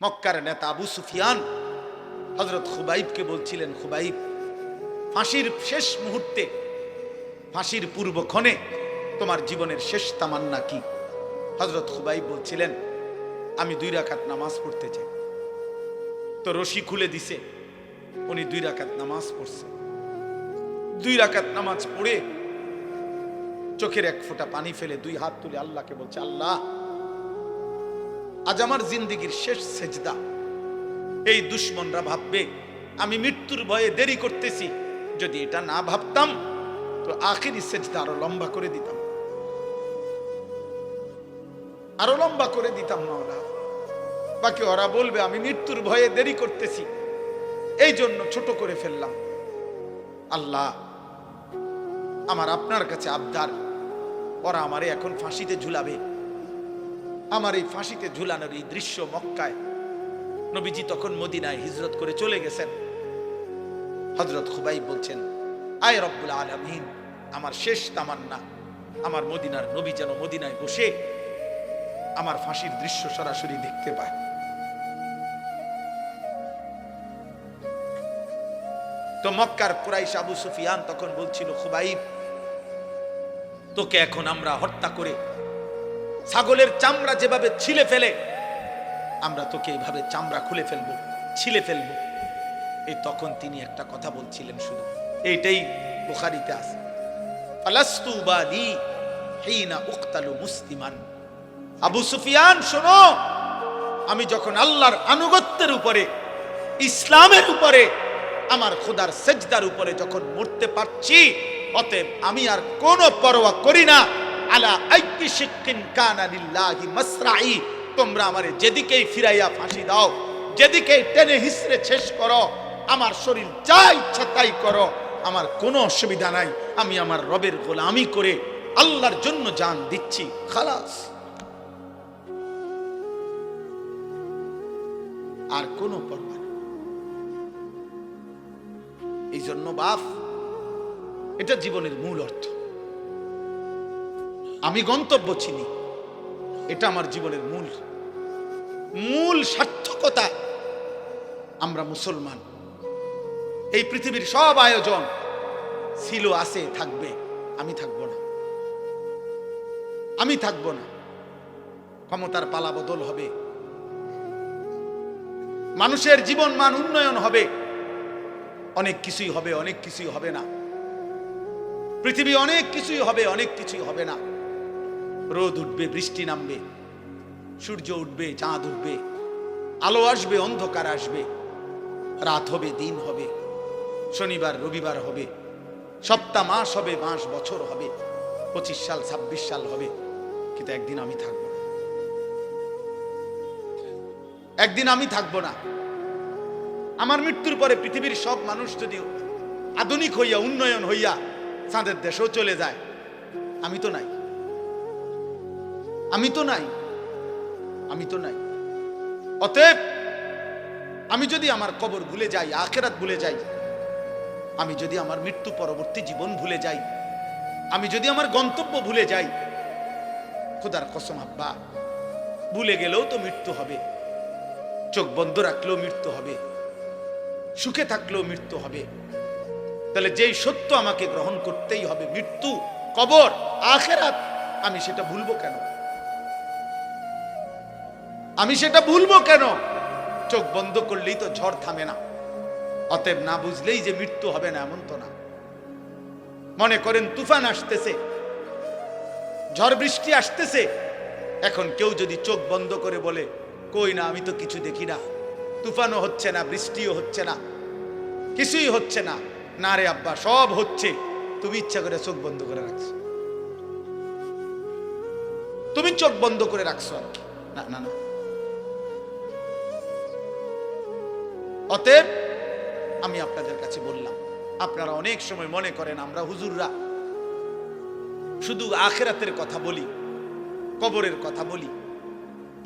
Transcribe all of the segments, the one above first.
মক্কার নেতা আবু সুফিয়ান হযরত খুবাইবকে বলছিলেন, খুবাইব, ফাঁসির শেষ মুহূর্তে, ফাঁসির পূর্বক্ষণে তোমার জীবনের শেষ তামান্না কি? হযরত খুবাইব বলছিলেন, আমি 2 রাকাত নামাজ পড়তে চাই। তো রশি খুলে দিছে, উনি 2 রাকাত নামাজ পড়ছে। 2 রাকাত নামাজ পড়ে চোখের এক ফোঁটা পানি ফেলে 2 হাত তুলে আল্লাহকে বলছে, আল্লাহ, আজ আমার জিন্দেগির শেষ সেজদা। এই দুশমনরা ভাববে আমি মৃত্যুর ভয়ে দেরি করতেছি, যদি এটা না ভাবতাম তো আখিরি সেজদা আরো লম্বা করে দিতাম, আরো লম্বা করে দিতাম মাওলা। বাকি ওরা বলবে আমি মৃত্যুর ভয়ে দেরি করতেছি, এই জন্য ছোট করে ফেললাম। আল্লাহ, আমার আপনার কাছে আবদার, ওরা আমারে এখন ফাঁসিতে ঝুলাবে। আমার এই ফাঁসিতে ঝুলানোর এই দৃশ্য মক্কায়, নবীজি তখন মদিনায় হিজরত করে চলে গেছেন। হযরত খুবাইব বলছেন, আয় রব্বুল আলামিন, আমার শেষ তামান্না আমার মদিনার নবী যেন মদিনায় বসে আমার ফাঁসির দৃশ্য সরাসরি দেখতে পায়। তো মক্কার কুরাইশ আবু সুফিয়ান তখন বলছিল, খুবাইব, তোকে এখন আমরা হত্যা করে ছাগলের চামড়া যেভাবে ছিলে ফেলে, আমরা তোকে এইভাবে চামড়া খুলে ফেলবো, ছিলে ফেলবো। এই তখন তিনি একটা কথা বলছিলেন, শুধু এইটাই বুখারীতে আছে, ফালাস্তু বালি হিনা উকতালু মুসলিমান। আবু সুফিয়ান, শোনো, আমি যখন আল্লাহর আনুগত্যের উপরে, ইসলামের উপরে, আমার খোদার সেজদার উপরে যখন মরতে পারছি, অতএব আমি আর কোনো পরোয়া করি না। আলা আইয়ি শিক্কিন কানা লিল্লাহি মাসরাই, তোমরা আমারে যেদিকেই ফিরাইয়া ফাঁসি দাও, যেদিকেই টেনে হিসড়ে শেষ করো, আমার শরীর যা ইচ্ছা তাই করো, আমার কোনো অসুবিধা নাই। আমি আমার রবের গোলামি করে আল্লাহর জন্য জান দিচ্ছি, খালাস। আর কোনো পরোয়া না। এই জন্য বাপ, এটা জীবনের মূল অর্থ। আমি গন্তব্য চিনি, এটা আমার জীবনের মূল সার্থকতা। আমরা মুসলমান, এই পৃথিবীর সব আয়োজন ছিল, আছে, থাকবে, আমি থাকবো না, আমি থাকবো না। ক্ষমতার পালা বদল হবে, মানুষের জীবন মান উন্নয়ন হবে, অনেক কিছুই হবে, অনেক কিছুই হবে না। পৃথিবী অনেক কিছুই হবে, অনেক কিছুই হবে না। রোদ উঠবে, বৃষ্টি নামবে, সূর্য উঠবে, চাঁদ উঠবে, আলো আসবে, অন্ধকার আসবে, রাত হবে, দিন হবে, শনিবার রবিবার হবে, সপ্তাহ মাস হবে, মাস বছর হবে, 25 সাল 26 সাল হবে। কিন্তু একদিন আমি থাকবো না, একদিন আমি থাকবো না। আমার মৃত্যুর পরে পৃথিবীর সব মানুষ যদি আধুনিক হইয়া, উন্নয়ন হইয়া চাঁদের দেশেও চলে যায়, আমি তো নাই, আমি তো নাই, আমি তো নাই। অতএব আমি যদি আমার কবর ভুলে যাই, আখিরাত ভুলে যাই, আমি যদি আমার মৃত্যু পরবর্তী জীবন ভুলে যাই, আমি যদি আমার গন্তব্য ভুলে যাই, খোদার কসম আব্বা, ভুলে গেলেও তো মৃত্যু হবে, চোখ বন্ধ রাখলেও মৃত্যু হবে, সুখে থাকলেও মৃত্যু হবে। তাহলে যেই সত্য আমাকে গ্রহণ করতেই হবে, মৃত্যু, কবর, আখিরাত, আমি সেটা ভুলবো কেন? আমি সেটা ভুলবো কেন? চোখ বন্ধ করলেই তো ঝড় থামে না। অতএব না বুঝলেই যে মৃত্যু হবে না এমন তো না। মনে করেন তুফান আসতেছে, ঝড় বৃষ্টি আসতেছে, এখন কেউ যদি চোখ বন্ধ করে বলে, কই না, আমি তো কিছু দেখি না, তুফানও হচ্ছে না, বৃষ্টিও হচ্ছে না, কিছুই হচ্ছে না। না রে আব্বা, সব হচ্ছে, তুমি ইচ্ছা করে চোখ বন্ধ করে রাখছো, তুমি চোখ বন্ধ করে রাখছো আর কি। না না না। অতএব আমি আপনাদের কাছে বললাম, আপনারা অনেক সময় মনে করেন আমরা হুজুররা শুধু আখিরাতের কথা বলি, কবরের কথা বলি,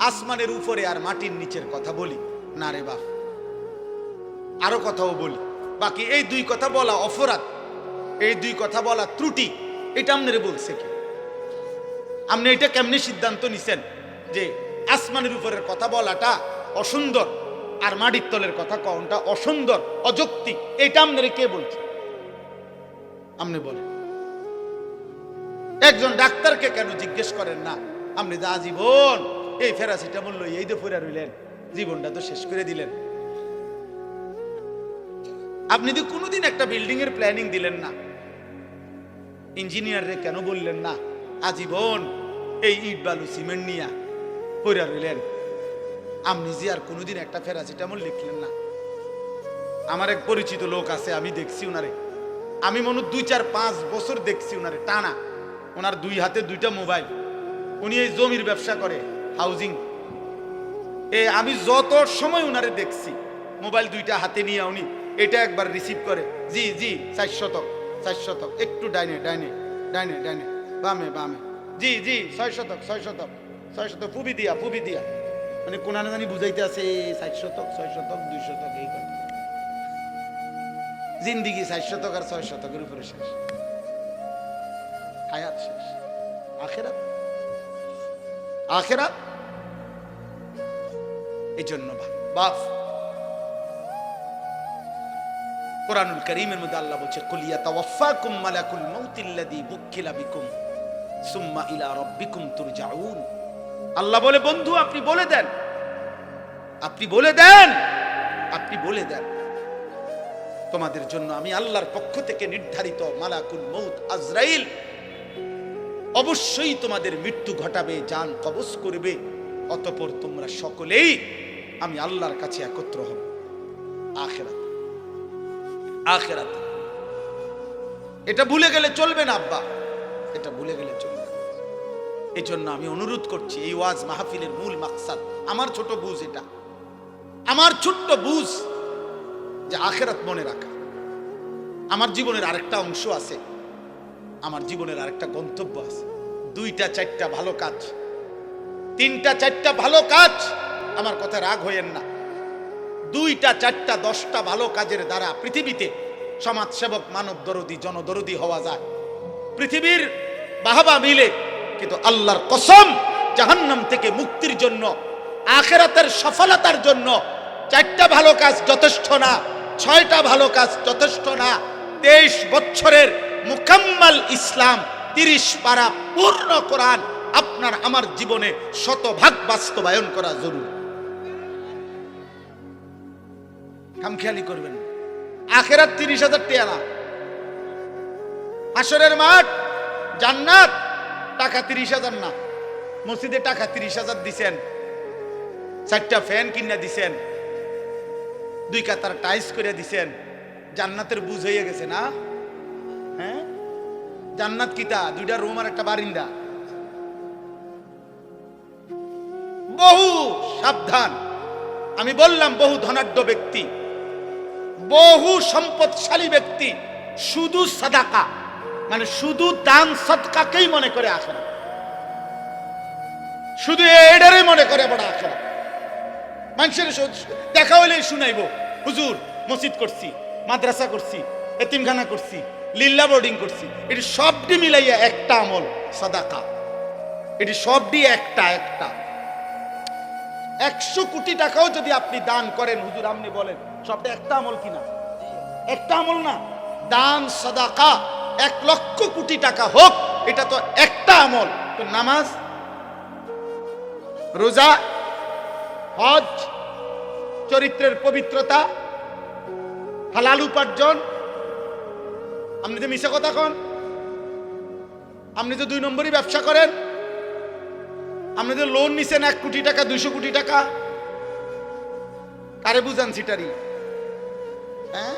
আসমানের উপরে আর মাটির নিচের কথা বলি। না রে বাপ, আরো কথাও বলি। বাকি এই 2 কথা বলা অপরাধ, এই 2 কথা বলা ত্রুটি, এটা আপনারে বলছে কি? আপনি এটা কেমনে সিদ্ধান্ত নিছেন যে আসমানের উপরের কথা বলাটা অসুন্দর, আর মাটির তলের কথা কোনটা অসুন্দর, অযৌক্তিক, এটা আপনারে কে বলছে? আপনি বলেন। একজন ডাক্তারকে কেন জিজ্ঞেস করেন না, আপনি যা জীবন এই প্যারাসিটামল লই এই তো পড়ে রইলেন, জীবনটা তো শেষ করে দিলেন। আপনি তো কোনোদিন একটা বিল্ডিং এর প্ল্যানিং দিলেন না, ইঞ্জিনিয়াররে কেন বললেন না আজীবন এই ইট বালু সিমেন্ট নিয়ে পড়ে রইলেন? আপনি যে আর কোনোদিন একটা প্যারাসিটামল লিখলেন না। আমার এক পরিচিত লোক আছে, আমি দেখছি উনারে, আমি মনে 2-4-5 বছর দেখছি উনারে টানা। ওনার 2 হাতে 2টা মোবাইল, উনি এই জমির ব্যবসা করে, হাউজিং। আমি যত সময় উনারে দেখছি মোবাইল 2টা হাতে নিয়ে উনি এটা একবার রিসিভ করে, জি জি 400 একটু ডাইনে ডাইনে ডাইনে ডাইনে বামে বামে, জি জি 600 পুবি দিয়া মানে কোন জানি বুঝাইতে আছে 400 200 এই কথা। জিন্দিগি 400 আর 600 উপরে শেষ, হায়াত শেষ, আখেরাত। এই জন্য বাপ কোরআনুল কারীমের মধ্যে আল্লাহ বলছে, কুল ইয়াতাওয়াফাকুম মালাকুল মাউতিল্লাযী বুক্কিলা বিকুম সুম্মা ইলা রাব্বিকুম তুরজাউন। আল্লাহ বলে, বন্ধু আপনি বলে দেন তোমাদের জন্য আমি আল্লাহর পক্ষ থেকে নির্ধারিত মালাকুল মউত আজরাইল অবশ্যই তোমাদের মৃত্যু ঘটাবে, জান কবজ করবে, অতঃপর তোমরা সকলেই আমি আল্লাহর কাছে একত্র হব আখিরাত। এটা ভুলে গেলে চলবে না আব্বা, এটা ভুলে গেলে চলবে না। এই জন্য আমি অনুরোধ করছি, এই ওয়াজ মাহফিলের মূল মাকসাদ, আমার ছোট বুঝ, এটা আমার ছোট্ট বুঝ যে আখিরাত মনে রাখা। আমার জীবনের আরেকটা অংশ আছে, আমার জীবনের আরেকটা গন্তব্য আছে। 2-4টা ভালো কাজ, 3-4টা ভালো কাজ, আমার কথা রাগ হইেন না। 2-4টা 10টা ভালো কাজের দ্বারা পৃথিবীতে সমাজসেবক, মানব দরদি, জনদরদি হওয়া যায়। পৃথিবীর বাহবা মিলে, কিন্তু আল্লাহর কসম জাহান্নাম থেকে মুক্তির জন্য, আখিরাতের সফলতার জন্য 4টা ভালো কাজ যথেষ্ট না, 6টা ভালো কাজ যথেষ্ট না। 23 বছরের মুকাম্মাল ইসলাম, 30 পারা পূর্ণ কোরআন আপনার আমার জীবনে 100% বাস্তবায়ন করা জরুরি। খামখেয়ালি করবেন। আখিরাত 30,000 টাকা না, হাসরের মাঠ জান্নাত টাকা 30,000 না। মসজিদে টাকা 30,000 দিছেন, 4টা ফ্যান কিনে দিছেন, 2 কাতার টাইলস করে দিছেন, জান্নাতের বুঝ হয়ে গেছে না? হ্যাঁ, জান্নাত কিতা 2টা রুম আর একটা বারিন্দা। বহু সাবধান, আমি বললাম বহু ধনাঢ্য ব্যক্তি, বহু সম্পদশালী ব্যক্তি শুধু সাদাকা মানে শুধু দান সদকাকেই মনে করে আখেরাত, শুধু এটারই মনে করে বড় আখেরাত। মানুষের দেখা হইলেই শুনাইব, হুজুর মসজিদ করছি, মাদ্রাসা করছি, এতিমখানা করছি, লিল্লা বোর্ডিং করছি, এটি সবটি মিলাইয়া একটা আমল সাদাকা। এটি সবটি একটা 100 কোটি টাকাও যদি আপনি দান করেন, হুজুর আপনি বলেন সবটা একটা আমল কিনা? একটা আমল না। দান সাদাকা 1 লক্ষ কোটি টাকা হোক, এটা তো একটা আমল। তো নামাজ, রোজা, হজ, চরিত্রের পবিত্রতা, হালাল উপার্জন, আপনি যে মিশা কথা কন, আপনি যে 2 নম্বরই ব্যবসা করেন, আপনি যে লোন নিছেন 1 কোটি টাকা 200 কোটি টাকা, কারে বুঝান সিটারি? হ্যাঁ,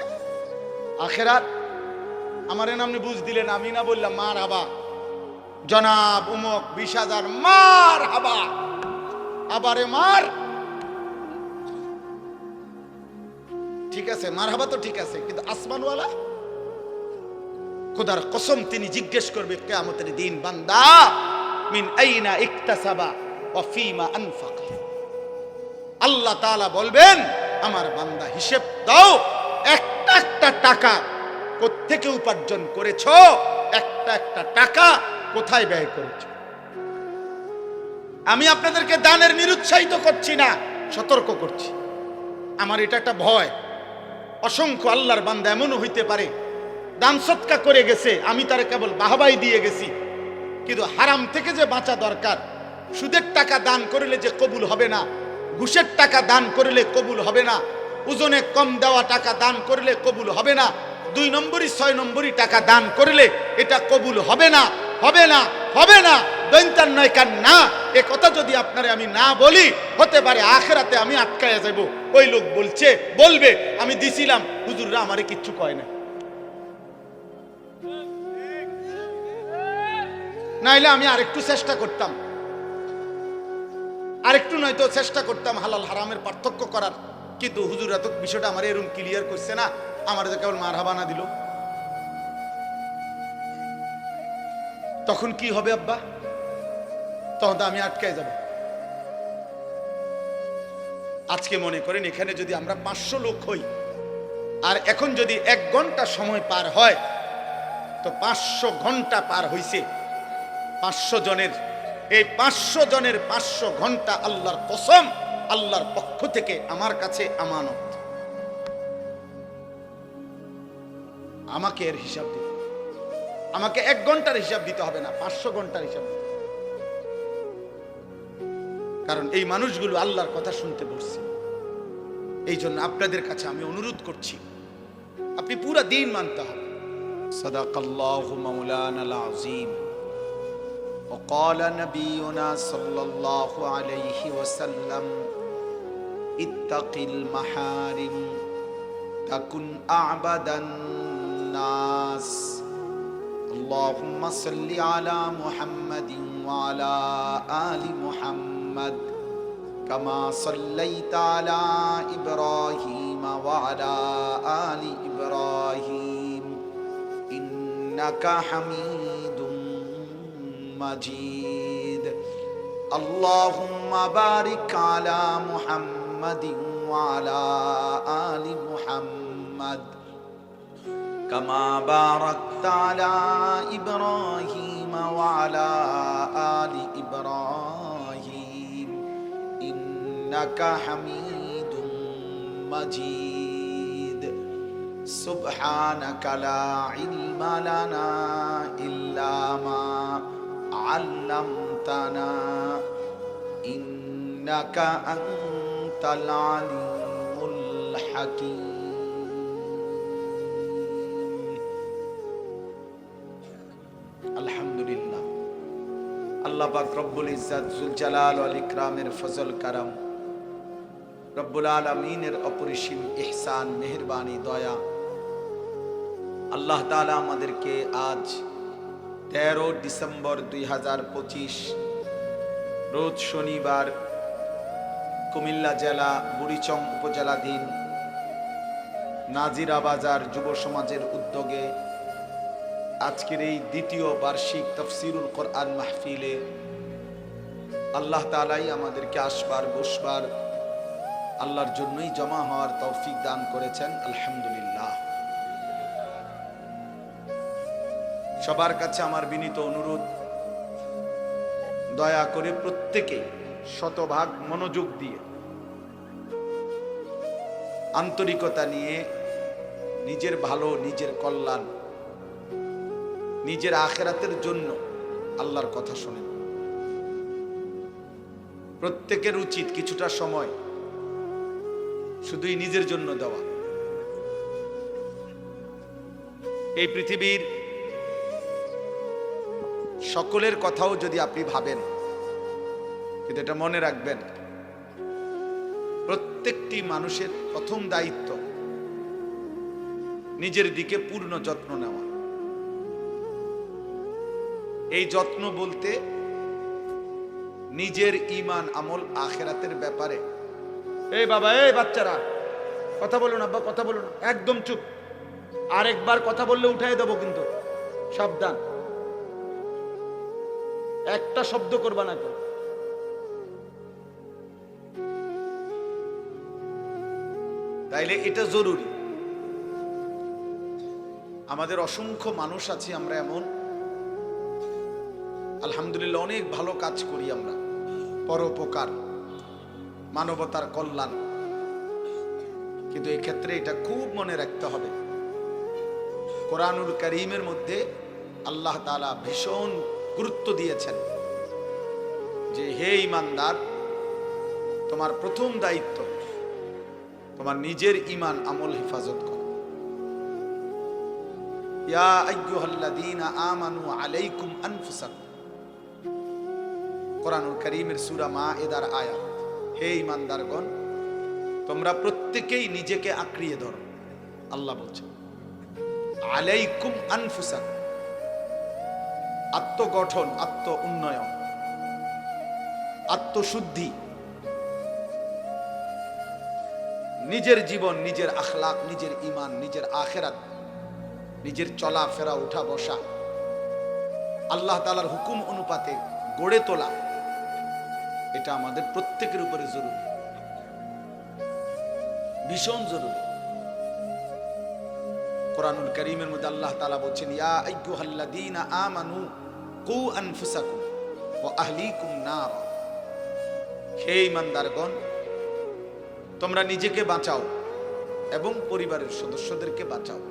আখেরাত আমার আপনি বুঝ দিলেন, আমি না বললাম মার হাবা জনাব উমক 20,000 মার হাবা, আবারে মার, ঠিক আছে মার হাবা তো ঠিক আছে, কিন্তু আসমানওয়ালা খোদার কসম তিনি জিজ্ঞেস করবে কিয়ামতের দিন, বান্দা মিন আইনা ইকতাসাবা ওয়া ফিমা আনফাকা। আল্লাহ তাআলা বলবেন, আমার বান্দা হিসেব দাও, একটা টাকা কোত্থেকে উপার্জন করেছো, একটা টাকা কোথায় ব্যয় করেছো। আমি আপনাদেরকে দানের নিরুৎসাহিত করছি না, সতর্ক করছি। আমার এটা একটা ভয়, অসংখ্য আল্লাহর বান্দা এমনও হইতে পারে দান সৎকা করে গেছে, আমি তারে কেবল বাহবাই দিয়ে গেছি, কিন্তু হারাম থেকে যে বাঁচা দরকার। সুদের টাকা দান করলে যে কবুল হবে না, ঘুষের টাকা দান করলে কবুল হবে না, ওজনে কম দেওয়া টাকা দান করলে কবুল হবে না, 2 নম্বরই 6 নম্বরই টাকা দান করলে এটা কবুল হবে না, হবে না, হবে না, দৈন্তার নয় কান না। এ কথা যদি আপনারে আমি না বলি, হতে পারে আখেরাতে আমি আটকায়া যাব। ওই লোক বলবে আমি দিছিলাম, হুজুররা আমারে কিচ্ছু কয় না। নাইলে আমি আরেকটু চেষ্টা করতাম, আরেকটু নয়তো চেষ্টা করতাম হালাল হারামের পার্থক্য করার, কিন্তু হুজুররা তো বিষয়টা আমার এরকম ক্লিয়ার করছে না, আমার তো কেবল মারহাবানা দিল। তখন কি হবে আব্বা? তখন তো আমি আটকায় যাব। আজকে মনে করেন এখানে যদি আমরা 500 লোক হই, আর এখন যদি 1 ঘন্টা সময় পার হয়, তো 500 ঘন্টা পার হইছে 500 জনের। এই 500 জনের 500 ঘন্টা আল্লাহর কসম, আল্লাহর পক্ষ থেকে আমার কাছে আমানত। আমাকে এর হিসাব দিতে, আমাকে 1 ঘন্টার হিসাব দিতে হবে না, 500 ঘন্টার হিসাব দিতে। কারণ এই মানুষগুলো আল্লাহর কথা শুনতে বসছে। এই জন্য আপনাদের কাছে আমি অনুরোধ করছি, আপনি পুরা দিন মানতে হবে। সাদাকাল্লাহু মাওলানাল আযীম وقال نبينا صلى الله عليه وسلم اتق المحارم تكن أعبد الناس اللهم صل على محمد وعلى آل محمد كما صليت على إبراهيم وعلى آل إبراهيم إنك حميد مجيد اللهم بارك على محمد وعلى آل محمد كما باركت على إبراهيم وعلى آل إبراهيم إنك حميد مجيد سبحانك لا علم لنا إلا ما علمتنا إنك أنت العليم الحكيم আলহামদুলিল্লাহ। আল্লাহ পাক রব্বুল ইজ্জত জুল জালাল ওয়াল ইকরামের ফজল কারাম, রব্বুল আলামিনের অপরিসীম ইহসান, মেহেরবানি, দয়া, আল্লাহ তাআলা আমাদেরকে আজ 13 ডিসেম্বর 2025 রোজ শনিবার কুমিল্লা জেলা বুড়িচং উপজেলাধীন নাজিরা বাজার যুব সমাজের উদ্যোগে আজকের এই দ্বিতীয় বার্ষিক তাফসীরুল কোরআন মাহফিলে আল্লাহ তাআলাই আমাদেরকে আসবার বসবার আল্লাহর জন্যই জমা হওয়ার তৌফিক দান করেছেন। আলহামদুলিল্লাহ। সবার কাছে আমার বিনীত অনুরোধ, দয়া করে প্রত্যেকে শতভাগ মনোযোগ দিয়ে, আন্তরিকতা নিয়ে নিজের ভালো, নিজের কল্যাণ, নিজের আখিরাতের জন্য আল্লাহর কথা শোনেন। প্রত্যেকের উচিত কিছুটা সময় শুধুই নিজের জন্য দেওয়া। এই পৃথিবীর সকলের কথাও যদি আপনি ভাবেন, কিন্তু এটা মনে রাখবেন, প্রত্যেকটি মানুষের প্রথম দায়িত্ব নিজের দিকে পূর্ণ যত্ন নেওয়া। এই যত্ন বলতে নিজের ঈমান, আমল, আখিরাতের ব্যাপারে। এই বাবা, এই বাচ্চারা কথা বলুন, আব্বা কথা বলুন, একদম চুপ। আরেকবার কথা বললে উঠাই দেবো কিন্তু, সাবধান, একটা শব্দ করবা না কেউ। তাইলে এটা জরুরি। আমাদের অসংখ্য মানুষ আছে, আমরা এমন আলহামদুলিল্লাহ অনেক ভালো কাজ করি আমরা, পরোপকার, মানবতার কল্যাণ। কিন্তু এই ক্ষেত্রে এটা খুব মনে রাখতে হবে, কোরআনুল কারীমের মধ্যে আল্লাহ তাআলা ভীষণ গুরুত্ব দিয়েছেন যে হে ঈমানদার, তোমার প্রথম দায়িত্ব তোমার নিজের ঈমান আমল হেফাজত করা। ইয়া আইয়ুহাল্লাযীনা আমানু আলাইকুম আনফুসাকুম, কোরআনুল কারীমের সূরা মাঈদার আয়াত। হে ঈমানদারগণ, তোমরা প্রত্যেকেই নিজেকে আঁকড়িয়ে ধরো। আল্লাহ বলছেন আলাইকুম আনফুসাকুম, আত্মগঠন, আত্ম উন্নয়ন, আত্মশুদ্ধি, নিজের জীবন, নিজের আখলাক, নিজের ঈমান, নিজের আখিরাত, নিজের চলাফেরা, উঠা বসা আল্লাহ তাআলার হুকুম অনুপাতে গড়ে তোলা, এটা আমাদের প্রত্যেকের উপরে জরুরি, ভীষণ জরুরি। কোরআনুল কারীমের মধ্যে আল্লাহ তাআলা বলছেন ইয়া আইয়ুহাল্লাযীনা আমানু কু আনফুসাকুম ওয়া আহলিকুম নার, হে ঈমানদারগণ, তোমরা নিজেকে বাঁচাও এবং পরিবারের সদস্যদেরকে বাঁচাও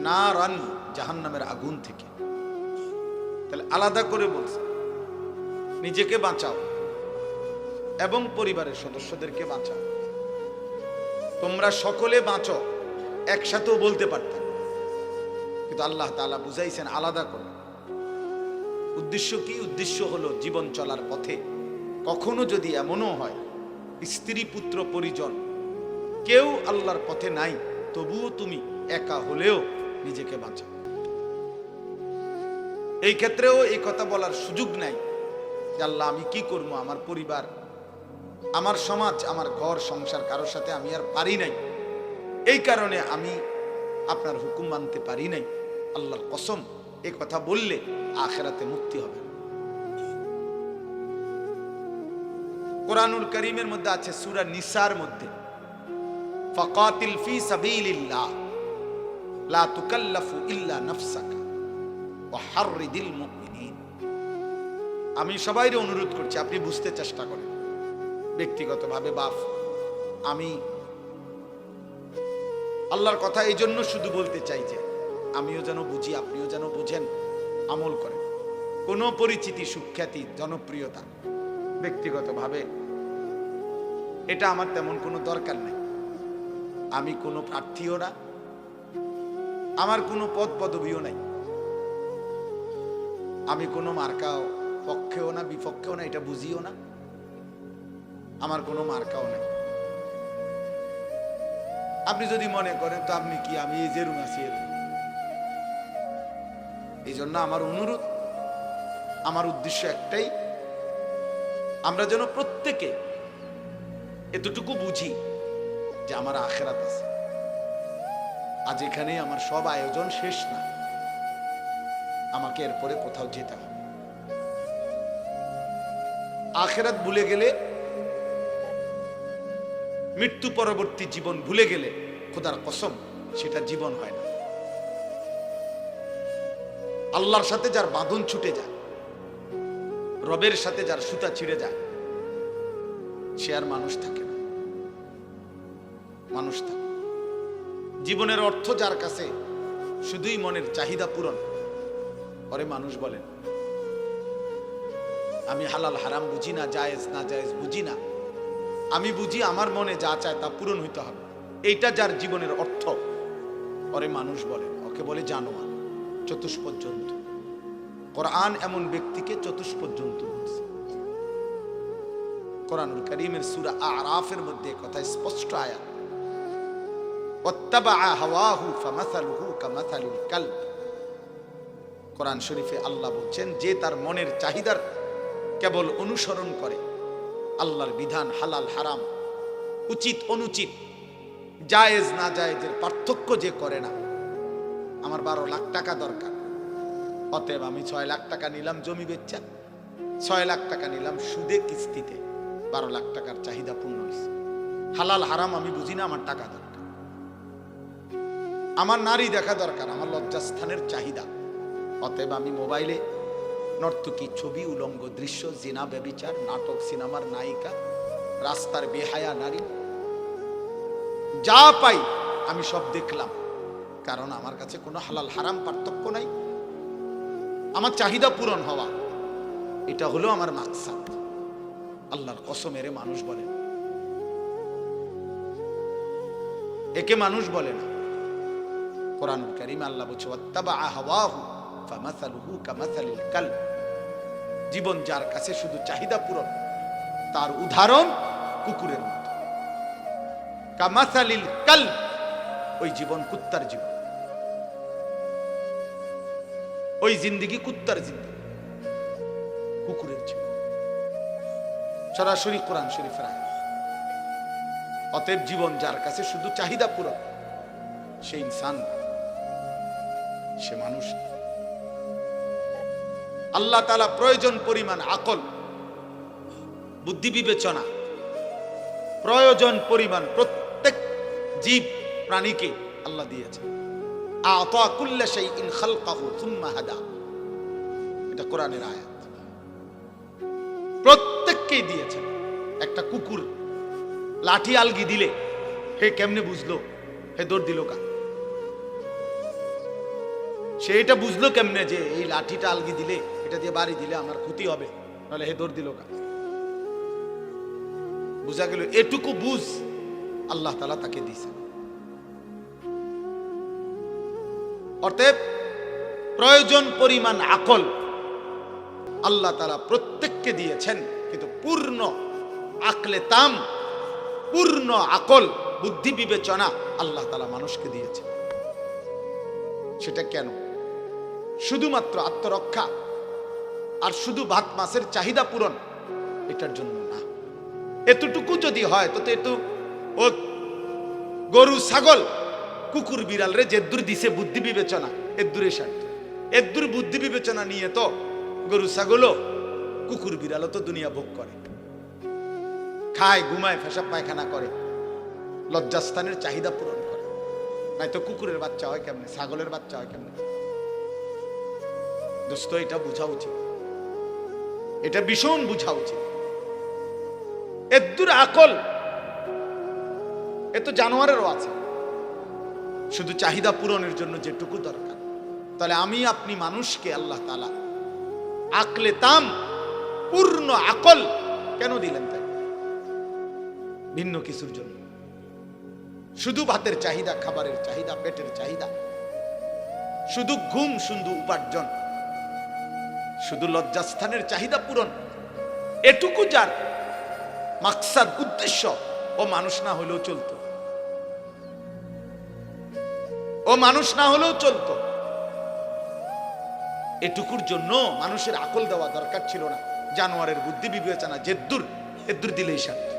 নারান, জাহান্নামের আগুন থেকে। তাহলে আলাদা করে বলছে নিজেকে বাঁচাও এবং পরিবারের সদস্যদেরকে বাঁচাও। তোমরা সকলে বাঁচো একসাথেও বলতে পারতেন, কিন্তু আল্লাহ তাআলা বুঝাইছেন আলাদা করে। উদ্দেশ্য কি? উদ্দেশ্য হলো জীবন চলার পথে কখনো যদি এমনও হয় স্ত্রী, পুত্র, পরিজন কেউ আল্লাহর পথে নাই, তবুও তুমি একা হলেও নিজেকে বাঁচাও। এই ক্ষেত্রেও এই কথা বলার সুযোগ নাই যে আল্লাহ আমি কি করবো, আমার পরিবার, আমার সমাজ, আমার ঘর সংসার কারোর সাথে আমি আর পারি নাই, এই কারণে আমি আপনার হুকুম মানতে পারি নাই। আল্লাহর কসম, এই কথা বললে আখিরাতে মুক্তি হবে। কোরআনুল কারীমের মধ্যে আছে সূরা নিসার মধ্যে ফাকাতিল ফি সাবিলিল্লাহ লা তুকাল্লাফু ইল্লা নাফসাকা ওয়া হাররিদিল মুমিনিন। আমি সবাইকে অনুরোধ করছি আপনি বুঝতে চেষ্টা করেন। ব্যক্তিগতভাবে বাপ, আমি আল্লাহর কথা এই জন্য শুধু বলতে চাই যে আমিও যেন বুঝি, আপনিও যেন বুঝেন, আমল করেন। কোনো পরিচিতি, সুখ্যাতি, জনপ্রিয়তা ব্যক্তিগতভাবে এটা আমার তেমন কোনো দরকার নেই। আমি কোনো প্রার্থীও না, আমার কোনো পদ পদবিও নাই, আমি কোনো মার্কাও পক্ষেও না বিপক্ষেও না, এটা বুঝিও না, আমার কোনো মার্কাও নাই। আপনি যদি মনে করেন তো আপনি কি, আমি এই যেরুম আছি এরুম। এই জন্য আমার অনুরোধ, আমার উদ্দেশ্য একটাই, আমরা যেন প্রত্যেকে এতটুকু বুঝি যে আমার আখিরাত আছে। আজ এখানেই আমার সব আয়োজন শেষ না, আমাকে এরপরে কোথাও যেতে হবে। আখিরাত ভুলে গেলে, মৃত্যু পরবর্তী জীবন ভুলে গেলে খোদার কসম সেটা জীবন হয় না। আল্লাহর সাথে যার বাঁধন ছুটে যায়, রবের সাথে যার সুতা ছিঁড়ে যায়, সে আর মানুষ থাকে না। মানুষ থাকে, জীবনের অর্থ যার কাছে শুধুই মনের চাহিদা পূরণ, পরে মানুষ বলেন আমি হালাল হারাম বুঝি না, জায়েজ না জায়েজ বুঝি না, আমি বুঝি আমার মনে যা চায় তা পূরণ হইতে হবে। এইটা যার জীবনের অর্থ, পরে মানুষ বলে, ওকে বলে জানোয়ার, চতুষ্পদ জন্তু। কোরআন এমন ব্যক্তিকে চতুষ্পদ জন্তু বলছে। কোরআনুল কারীমের সূরা আরাফের মধ্যে কথা স্পষ্ট আয়াত, ওয়াত্তাবা হাওয়াহু ফামাসালুহু কামাসালিল কালব। কোরআন শরীফে আল্লাহ বলছেন যে তার মনের চাহিদার কেবল অনুসরণ করে, আল্লাহর বিধান, হালাল হারাম, উচিত অনুচিত, জায়েজ না জায়েজের পার্থক্য যে করে না। আমার 12 লাখ টাকা দরকার, অতএব আমি 6 লাখ টাকা নিলাম জমি বেচা, 6 লাখ টাকা নিলাম সুদে কিস্তিতে, 12 লাখ টাকার চাহিদা পূর্ণ হয়েছে। হালাল হারাম আমি বুঝি না, আমার টাকা দরকার, আমার নারী দেখা দরকার, আমার লজ্জাস্থানের চাহিদা, অতএব আমি মোবাইলে নর্তকী ছবি, উলঙ্গ দৃশ্য, জিনা, ব্যভিচার, নাটক, সিনেমার নায়িকা, রাস্তার বেহায়া নারী, যা পাই আমি সব দেখলাম, কারণ আমার কাছে কোনো হালাল হারাম পার্থক্য নাই, আমার চাহিদা পূরণ হওয়া, এটা হলো আমার মাকসাদ। আল্লাহর কসমের মানুষ বলে, একে মানুষ বলে না। কোরআনুল কারীমে আল্লাহ বলছে ওয়াত্তাবা হাওয়াহু ফামাসালুহু কামাসালিল কালব, জীবন যার কাছে শুধু চাহিদা পূরণ, তার উদাহরণ কুকুরের মতো। কামাসালিল কালব, ওই জীবন কুত্তার জীবন, ওই জিন্দেগি কুত্তার জিন্দেগি, কুকুরের জীবন। সরাসরি কোরআন শরীফের আয়াত। অতএব জীবন যার কাছে শুধু চাহিদা পূরণ, সে ইনসান, সে মানুষ। আল্লাহ তাআলা প্রয়োজন পরিমাণ আকল, বুদ্ধি, বিবেচনা, প্রয়োজন পরিমাণ প্রত্যেক জীব প্রাণীকে আল্লাহ দিয়েছে। আতা কুল্লা শাইইন খালকাহু সুম্মা হাদা, এটা কোরআনের আয়াত। প্রত্যেককেই দিয়েছেন। একটা কুকুর লাঠি আলগি দিলে হে কেমনে বুঝলো? হে দৌড় দিল কা? সে এটা বুঝলো কেমনে যে এই লাঠিটা আলগি দিলে, এটা দিয়ে বাড়ি দিলে আমার ক্ষতি হবে, নাহলে হে দৌড় দিল কা? বুঝা গেল এটুকু বুঝ আল্লাহ তাআলা তাকে দিয়েছেন। অতএব প্রয়োজন পরিমাণ আকল আল্লাহ তাআলা প্রত্যেককে দিয়েছেন, কিন্তু পূর্ণ আকলে তাম, পূর্ণ আকল, বুদ্ধি, বিবেচনা আল্লাহ তাআলা মানুষকে দিয়েছেন। সেটা কেন? শুধুমাত্র আত্মরক্ষা আর শুধু ভাত মাছের চাহিদা পূরণ, এটার জন্য না। এতটুকু যদি হয় তো একটু ও গরু, ছাগল, কুকুর, বিড়াল রে যেদুর দিছে বুদ্ধি বিবেচনা, এদুরের স্বার্থ, এদুর বুদ্ধি বিবেচনা নিয়ে তো গরু, ছাগলও, কুকুর, বিড়ালও তো দুনিয়া ভোগ করে, খায়, ঘুমায়, পেশাব পায়খানা করে, লজ্জাস্থানের চাহিদা পূরণ করে। নাই তো কুকুরের বাচ্চা হয় কেমনে, ছাগলের বাচ্চা হয় কেমনে? দোস্ত, এটা বোঝা উচিত, এটা ভীষণ বোঝা উচিত। এদুর আকল এ তো জানোয়ারেরও আছে, শুধু চাহিদা পূরণের জন্য যেটুকু দরকার। তাহলে আমি আপনি মানুষকে আল্লাহ তাআলা আকলে তাম, পূর্ণ আকল কেন দিলেন? তাই ভিন্ন কিছুর জন্য। শুধু ভাতের চাহিদা, খাবারের চাহিদা, পেটের চাহিদা, শুধু ঘুম, শুধু উপার্জন, শুধু লজ্জাস্থানের চাহিদা পূরণ, এটুকু যার মাকসাদ, উদ্দেশ্য, ও মানুষ না হলেও চলতো, ও মানুষ না হলেও চলতো। এটুকুর জন্য মানুষের আকল দেওয়া দরকার ছিল না। জানোয়ারের বুদ্ধি বিবেচনা যেদুর, এদুর দিলেই সার্থক।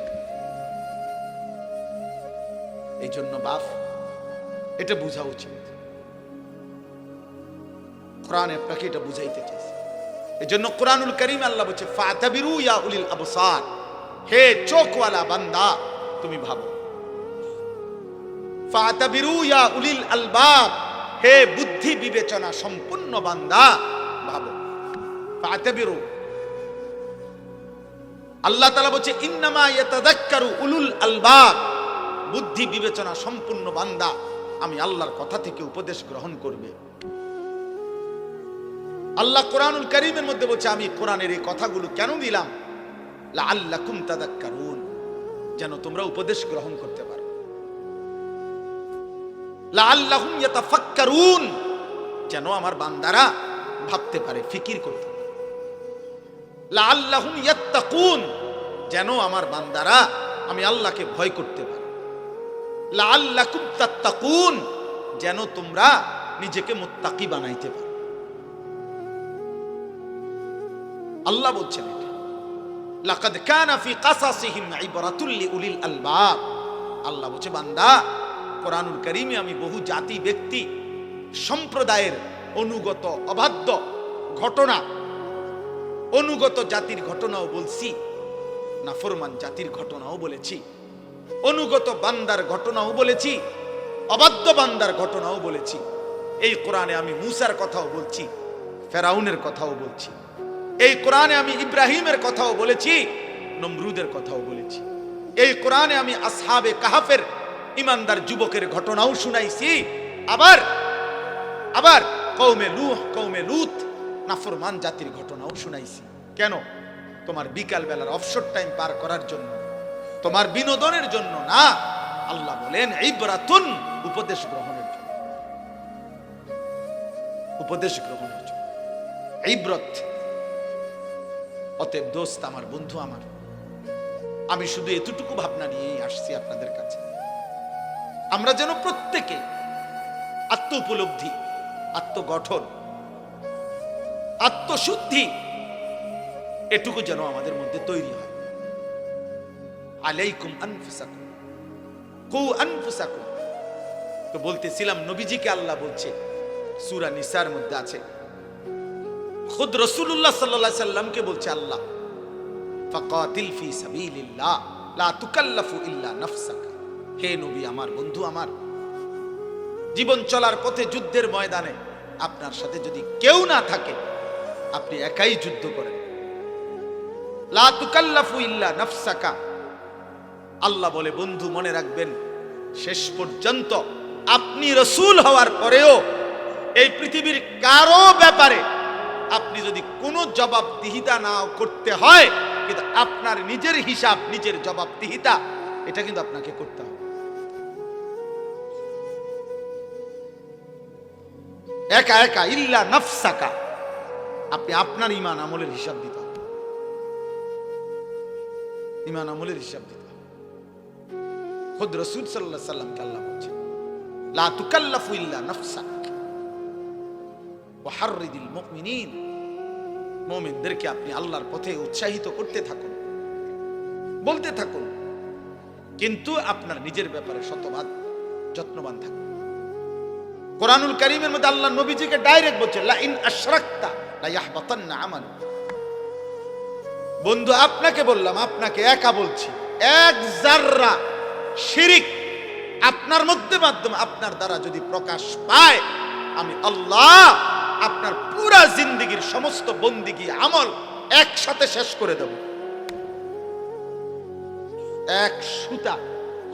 এই জন্য বাপ, এটা বোঝা উচিত। কোরআন আপনাকে এটা বুঝাইতে চাইছে। এই জন্য কোরআনুল কারীম আল্লাহ বলছে ফাতাবিরু ইয়া উলিল আবসার, হে চোখওয়ালা বান্দা তুমি ভাবো। ফাতাবিরু ইয়া উলিল আলবাব, হে বুদ্ধি বিবেচনা সম্পূর্ণ বান্দা ভাবো। ফাতাবিরু, আল্লাহ তাআলা বলছে ইন্নামা ইয়াতাযাক্কারু উলুল আলবাব, বুদ্ধি বিবেচনা সম্পূর্ণ বান্দা আমি আল্লাহর কথা থেকে উপদেশ গ্রহণ করবে। আল্লাহ কোরআনুল কারীমের মধ্যে বলছে আমি কোরআনের এই কথাগুলো কেন দিলাম? লাআল্লাকুম তাযাক্কারুন, যেন তোমরা উপদেশ গ্রহণ করতে পারো। লাআল্লাহুম ইয়াতাফাক্কারুন, যেন আমার বান্দারা ভাবতে পারে, ফিকির করতে পারে। লাআল্লাহুম ইয়াত্তাকুন, যেন আমার বান্দারা আমি আল্লাহকে ভয় করতে পারে। লাআল্লাকুম তাত্তাকুন, যেন তোমরা নিজেকে মুত্তাকি বানাইতে পারো। আল্লাহ বলছেন এটা, লাকাদ কানা ফি কাসাসিহিম ইবরাতুল লিউলিল আলবাব। আল্লাহ বলছে বান্দা, কোরআনুল কারীমে আমি বহু জাতি, ব্যক্তি, সম্প্রদায়ের অনুগত অবাধ্য ঘটনা, অনুগত জাতির ঘটনাও বলছি, নাফরমান জাতির ঘটনাও বলেছি, অনুগত বান্দার ঘটনাও বলেছি, অবাধ্য বান্দার ঘটনাও বলেছি। এই কোরআনে আমি মূসার কথাও বলছি, ফেরাউনের কথাও বলছি। এই কোরআনে আমি ইব্রাহিমের কথাও বলেছি, নমরুদের কথাও বলেছি। এই কোরআনে আমি আসহাবে কাহাফের ইমানদার যুবকের ঘটনাও শুনাইছি, আবার আবার কওমে নূহ কওমে লূত নাফরমান জাতির ঘটনাও শুনাইছি। কেন? তোমার বিকাল বেলার অফশোর টাইম পার করার জন্য, তোমার বিনোদনের জন্য না। আল্লাহ বলেন ইবরাতুন, উপদেশ গ্রহণের জন্য, উপদেশ গ্রহণের জন্য ইবরত। অতএব দোস্ত আমার, বন্ধু আমার, আমি শুধু এতটুকু ভাবনা নিয়েই আসছি আপনাদের কাছে, আমরা যেন প্রত্যেকে আত্ম উপলব্ধি, আত্মগঠন, আত্মশুদ্ধি এটুকু যেন আমাদের মধ্যে তৈরি হয়। আলাইকুম আনফুসাকুম কু আনফুসাকুম। তো বলতেছিলাম নবীজিকে আল্লাহ বলছে, সূরা নিসার মধ্যে আছে, খুদ রাসূলুল্লাহ সাল্লাল্লাহু আলাইহি সাল্লামকে বলছে আল্লাহ, ফাকাতিল ফি সাবিলিল্লাহ লা তুকাল্লাফু ইল্লা নাফসাকা। হে নবী আমার, বন্ধু আমার, জীবন চলার পথে যুদ্ধের ময়দানে আপনার সাথে যদি কেউ না থাকে, আপনি একাই যুদ্ধ করেন। লা তুকাল্লাফু ইল্লা নাফসাকা। আল্লাহ বলে, বন্ধু মনে রাখবেন, শেষ পর্যন্ত আপনি রাসূল হওয়ার পরেও এই পৃথিবীর কারো ব্যাপারে আপনি যদি কোনো জবাবদিহিতা না করতে হয়, কিন্তু আপনার নিজের হিসাব, নিজের জবাবদিহিতা, এটা কিন্তু আপনাকে করতে হবে। একা একা ইল্লা নাফসাকা, আপনি আপনার ঈমান আমলের হিসাব দিতে হবে, ঈমান আমলের হিসাব দিতে হবে। খুদ রাসূল সাল্লাল্লাহু আলাইহি সাল্লামকে আল্লাহ বলছেন, লা তুকাল্লাফু ইল্লা নাফসাক ওয়া হাররিদিল মুমিনিন। মুমিনদেরকে আপনি আল্লাহর পথে উৎসাহিত করতে থাকুন, বলতে থাকুন, কিন্তু আপনার নিজের ব্যাপারে শতভাগ যত্নবান থাকুন। কোরআনুল কারীমের মধ্যে আল্লাহ নবীজিকে ডাইরেক্ট বলছেন, লা ইন আশরাকতা লা ইয়াহবাতান্না আমালু। বন্ধু আপনাকে বললাম, আপনাকে একা বলছি, এক যাররা শিরিক আপনার মধ্যে মাধ্যমে আপনার দ্বারা যদি প্রকাশ পায়, আমি আল্লাহ আপনার পুরা জিন্দেগীর সমস্ত বন্দিগি আমল একসাথে শেষ করে দেব। এক সুতা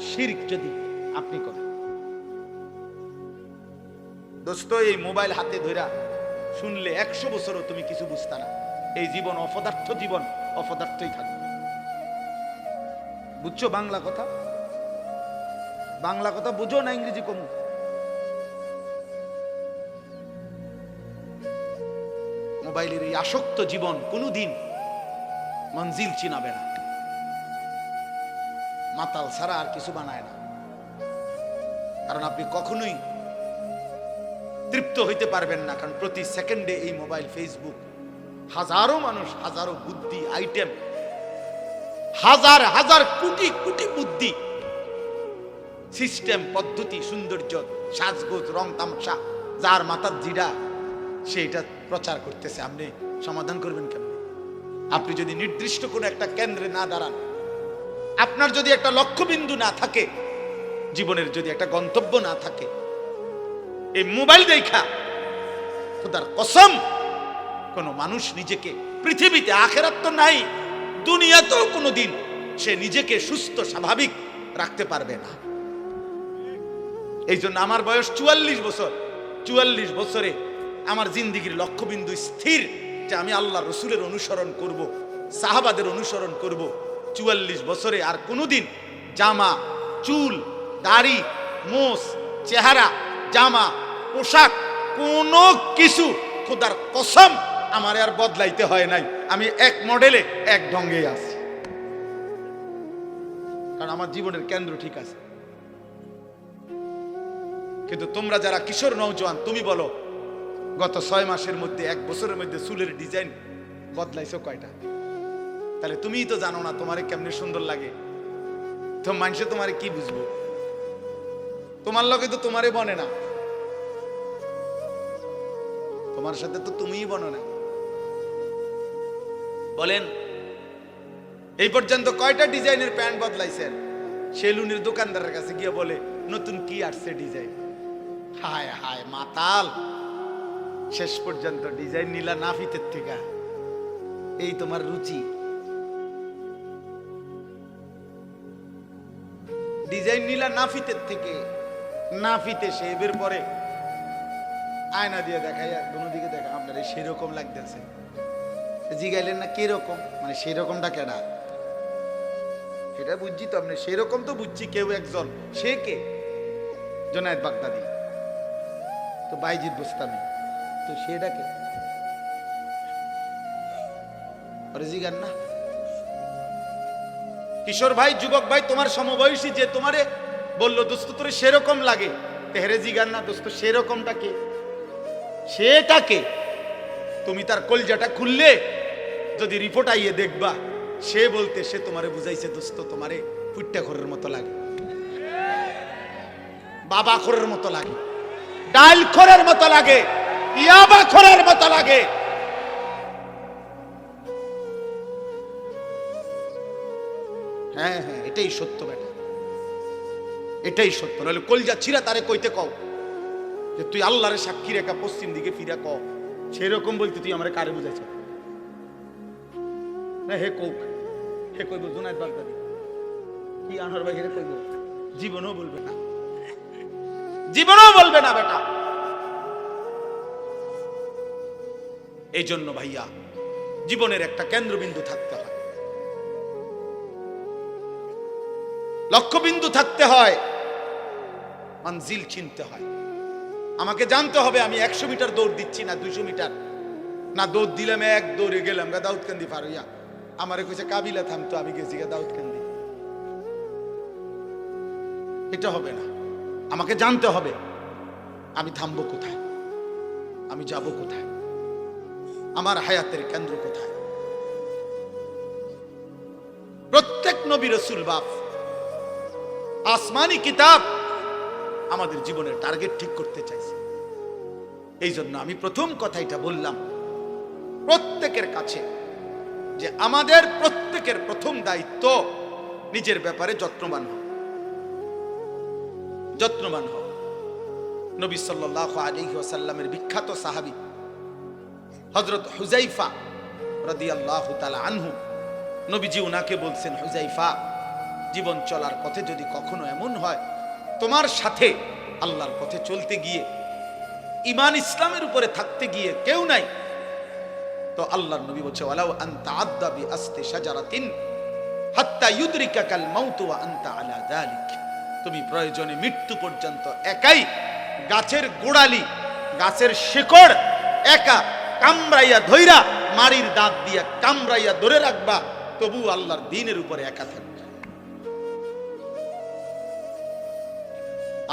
শিরক যদি আপনি করেন, দোস্ত এই মোবাইল হাতে ধরা শুনলে 100 বছরও তুমি কিছু বুঝতা না। এই জীবন অপদার্থ, জীবন অপদার্থই থাকবে। বুঝছো বাংলা কথা? বাংলা কথা বুঝো না ইংরেজি কমু? মোবাইলের এই আসক্ত জীবন কোনোদিন মঞ্জিল চিনাবে না, মাতাল ছাড়া আর কিছু বানায় না। কারণ আপনি কখনোই তৃপ্ত হইতে পারবেন না, কারণ প্রতি সেকেন্ডে এই মোবাইল, ফেসবুক, হাজারো মানুষ, হাজারো বুদ্ধি, আইটেম, হাজার হাজার কোটি কোটি বুদ্ধি, সিস্টেম, পদ্ধতি, সৌন্দর্য, সাজগোজ, রং তামাশা, যার মাথার জিডা সেটা প্রচার করতেছে। আপনি সমাধান করবেন কেন? আপনি যদি নির্দিষ্ট কোনো একটা কেন্দ্রে না দাঁড়ান, আপনার যদি একটা লক্ষ্যবিন্দু না থাকে, জীবনের যদি একটা গন্তব্য না থাকে, এই মোবাইল দেখা খোদার কসম কোন মানুষ নিজেকে পৃথিবীতে, আখেরাত তো নাই, দুনিয়াতেও কোনোদিন সে নিজেকে সুস্থ স্বাভাবিক রাখতে পারবে না। এই জন্য আমার বয়স 44 বছর। 44 বছরে আমার জিন্দিগির লক্ষ্যবিন্দু স্থির, যে আমি আল্লাহ রসুলের অনুসরণ করব, সাহাবাদের অনুসরণ করব। 44 বছরে আর কোনোদিন জামা, চুল, দাড়ি, মোষ, চেহারা, জামা, পোশাক, কোনো কিছু খোদার কসম আমার আর বদলাইতে হয় নাই। আমি এক মডেলে, এক ঢঙ্গে আছি, কারণ আমার জীবনের কেন্দ্র ঠিক আছে। কিন্তু তোমরা যারা কিশোর নওজোয়ান, তুমি বলো গত 6 মাসের মধ্যে, 1 বছরের মধ্যে চুলের ডিজাইন বদলাইছো কয়টা? তাহলে তুমিই তো জানো না তোমারে কেমনে সুন্দর লাগে। তো মানুষে তোমারে কি বুঝবো? তোমার লগে তো তোমারে বনে না, তোমার সাথে তো তুমিই বনো না। বলেন এই পর্যন্ত কয়টা ডিজাইনের প্যান্ট বদলাইছেন? সেলুনের দোকানদারের কাছে গিয়ে বলে নতুন কি আসছে ডিজাইন। হায় হায় মাতাল, শেষ পর্যন্ত ডিজাইন নিলা নাফিতের থেকে। এই তোমার রুচি। ডিজাইন নিলা নাফিতের থেকে, নাফিতে শেভের পরে আয়না দিয়ে দেখাই, কোনো দিকে দেখা আপনার সেরকম লাগতেছে। জিগাইলেন না কিরকম, মানে সেরকমটা কেডা? সেটা বুঝছি তো আপনি, সেরকম তো বুঝছি কেউ একজন, সে কে? জুনায়েদ বাগদাদি তো বাইজিদ বুস্তামি, তো সেটা কে? আরে জিগান না। কিশোর ভাই, যুবক ভাই, তোমার সমবয়সী যে তোমারে বললো দোস্ত তোরে সেরকম লাগে, তেহরে জিগান না দোস্ত সেরকমটা কে, সেটা কে? তুমি তার কলজাটা খুললে যদি রিপোর্ট আইয়ে দেখবা, সে বলতে সে তোমারে বুঝাইছে দোস্ত তোমারে ফুট্টা খোরের মতো লাগে, বাবা খোরের মতো লাগে, ডাল খোরের মতো লাগে, ইয়াবা খোরের মতো লাগে। হ্যাঁ হ্যাঁ, এটাই সত্য বেটা, এটাই সত্য। নাহলে কলজা ছিঁড়া তারে কইতে কও যে তুই আল্লাহরে সাক্ষী রেখা পশ্চিম দিকে ফিরা ক, সেরকম বলতে তুই আমার কারে বুঝাইছ না? হে কৌক, হে কইব জুনায়েদ বাগদাদি কি আনোয়ার ভাই, হে কইব, জীবনও বলবে না, জীবনও বলবে না বেটা। এই জন্য ভাইয়া জীবনের একটা কেন্দ্রবিন্দু থাকতে হয়, লক্ষ্যবিন্দু থাকতে হয়, মঞ্জিল চিনতে হয়। আমাকে জানতে হবে আমি 100 মিটার দৌড় দিচ্ছি না 200 মিটার, না দৌড় দিলাম এক দৌড়ে গেলাম গা দাউদকান্দি পার হইয়া, আমারে কইছে কাবিলা থামতো, আমি গেছি গা দাউদকান্দি। এটা হবে না, আমাকে জানতে হবে আমি থামবো কোথায়, আমি যাব কোথায়, আমার হায়াতের কেন্দ্র কোথায়। প্রত্যেক নবী রাসূল বাপ আসমানি কিতাব আমাদের জীবনের টার্গেট ঠিক করতে চাইছে। এই জন্য আমি প্রথম কথাইটা বললাম প্রত্যেকের কাছে যে আমাদের প্রত্যেকের প্রথম দায়িত্ব নিজের ব্যাপারে যত্নবান হও, যত্নবান হও। নবী সাল্লাল্লাহু আলাইহি ওয়াসাল্লামের বিখ্যাত সাহাবী হযরত হুযায়ফা রাদিয়াল্লাহু তাআলা আনহু, নবীজি উনাকে বলছেন, হুযায়ফা, জীবন চলার পথে যদি কখনো এমন হয় তোমার সাথে আল্লাহর পথে চলতে গিয়ে, ঈমান ইসলামের উপরে থাকতে গিয়ে কেউ নাই, তো আল্লাহর নবী বলছে, ওয়ালাউ আনতা আদদা বিআসতি শাজারাতিন হাত্তা ইউদরিকাকাল মাউত ওয়া আনতা আলা যালিক, তুমি প্রয়োজনে মৃত্যু পর্যন্ত একাই গাছের গোড়ালি, গাছের শিকড় একা কামড়াইয়া ধইরা, মারির দাঁত দিয়া কামড়াইয়া ধরে রাখবা, তবু আল্লাহর দ্বীনের উপরে একা থাকবে।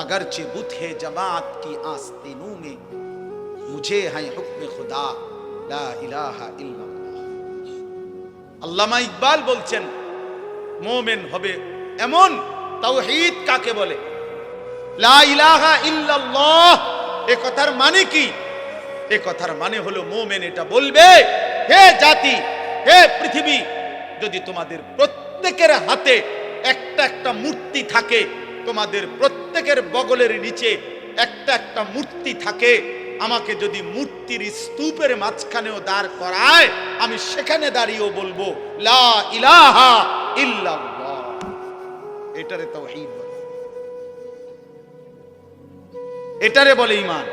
अगरचे बुत है जमात की आस्तीनों में, मुझे है हुक्म खुदा ला इलाहा इल्लल्लाह। আল্লামা ইকবাল বলছেন মুমিন হবে এমন, তাওহীদ কাকে বলে, লা ইলাহা ইল্লাল্লাহ, এ কথার মানে কি? এ কথার মানে হলো মুমিন এটা বলবে, হে জাতি, হে পৃথিবী, যদি তোমাদের প্রত্যেকের হাতে একটা একটা মূর্তি থাকে, তোমাদের প্রত্যেকের বগলের নিচে একটা একটা মূর্তি থাকে, আমাকে যদি মূর্তির স্তূপের মাঝখানেও দাঁড় করায়, আমি সেখানে দাঁড়িয়েও বলবো লা ইলাহা ইল্লাল্লাহ। এটারে তাওহীদ বলে, এটারে বলে ঈমান,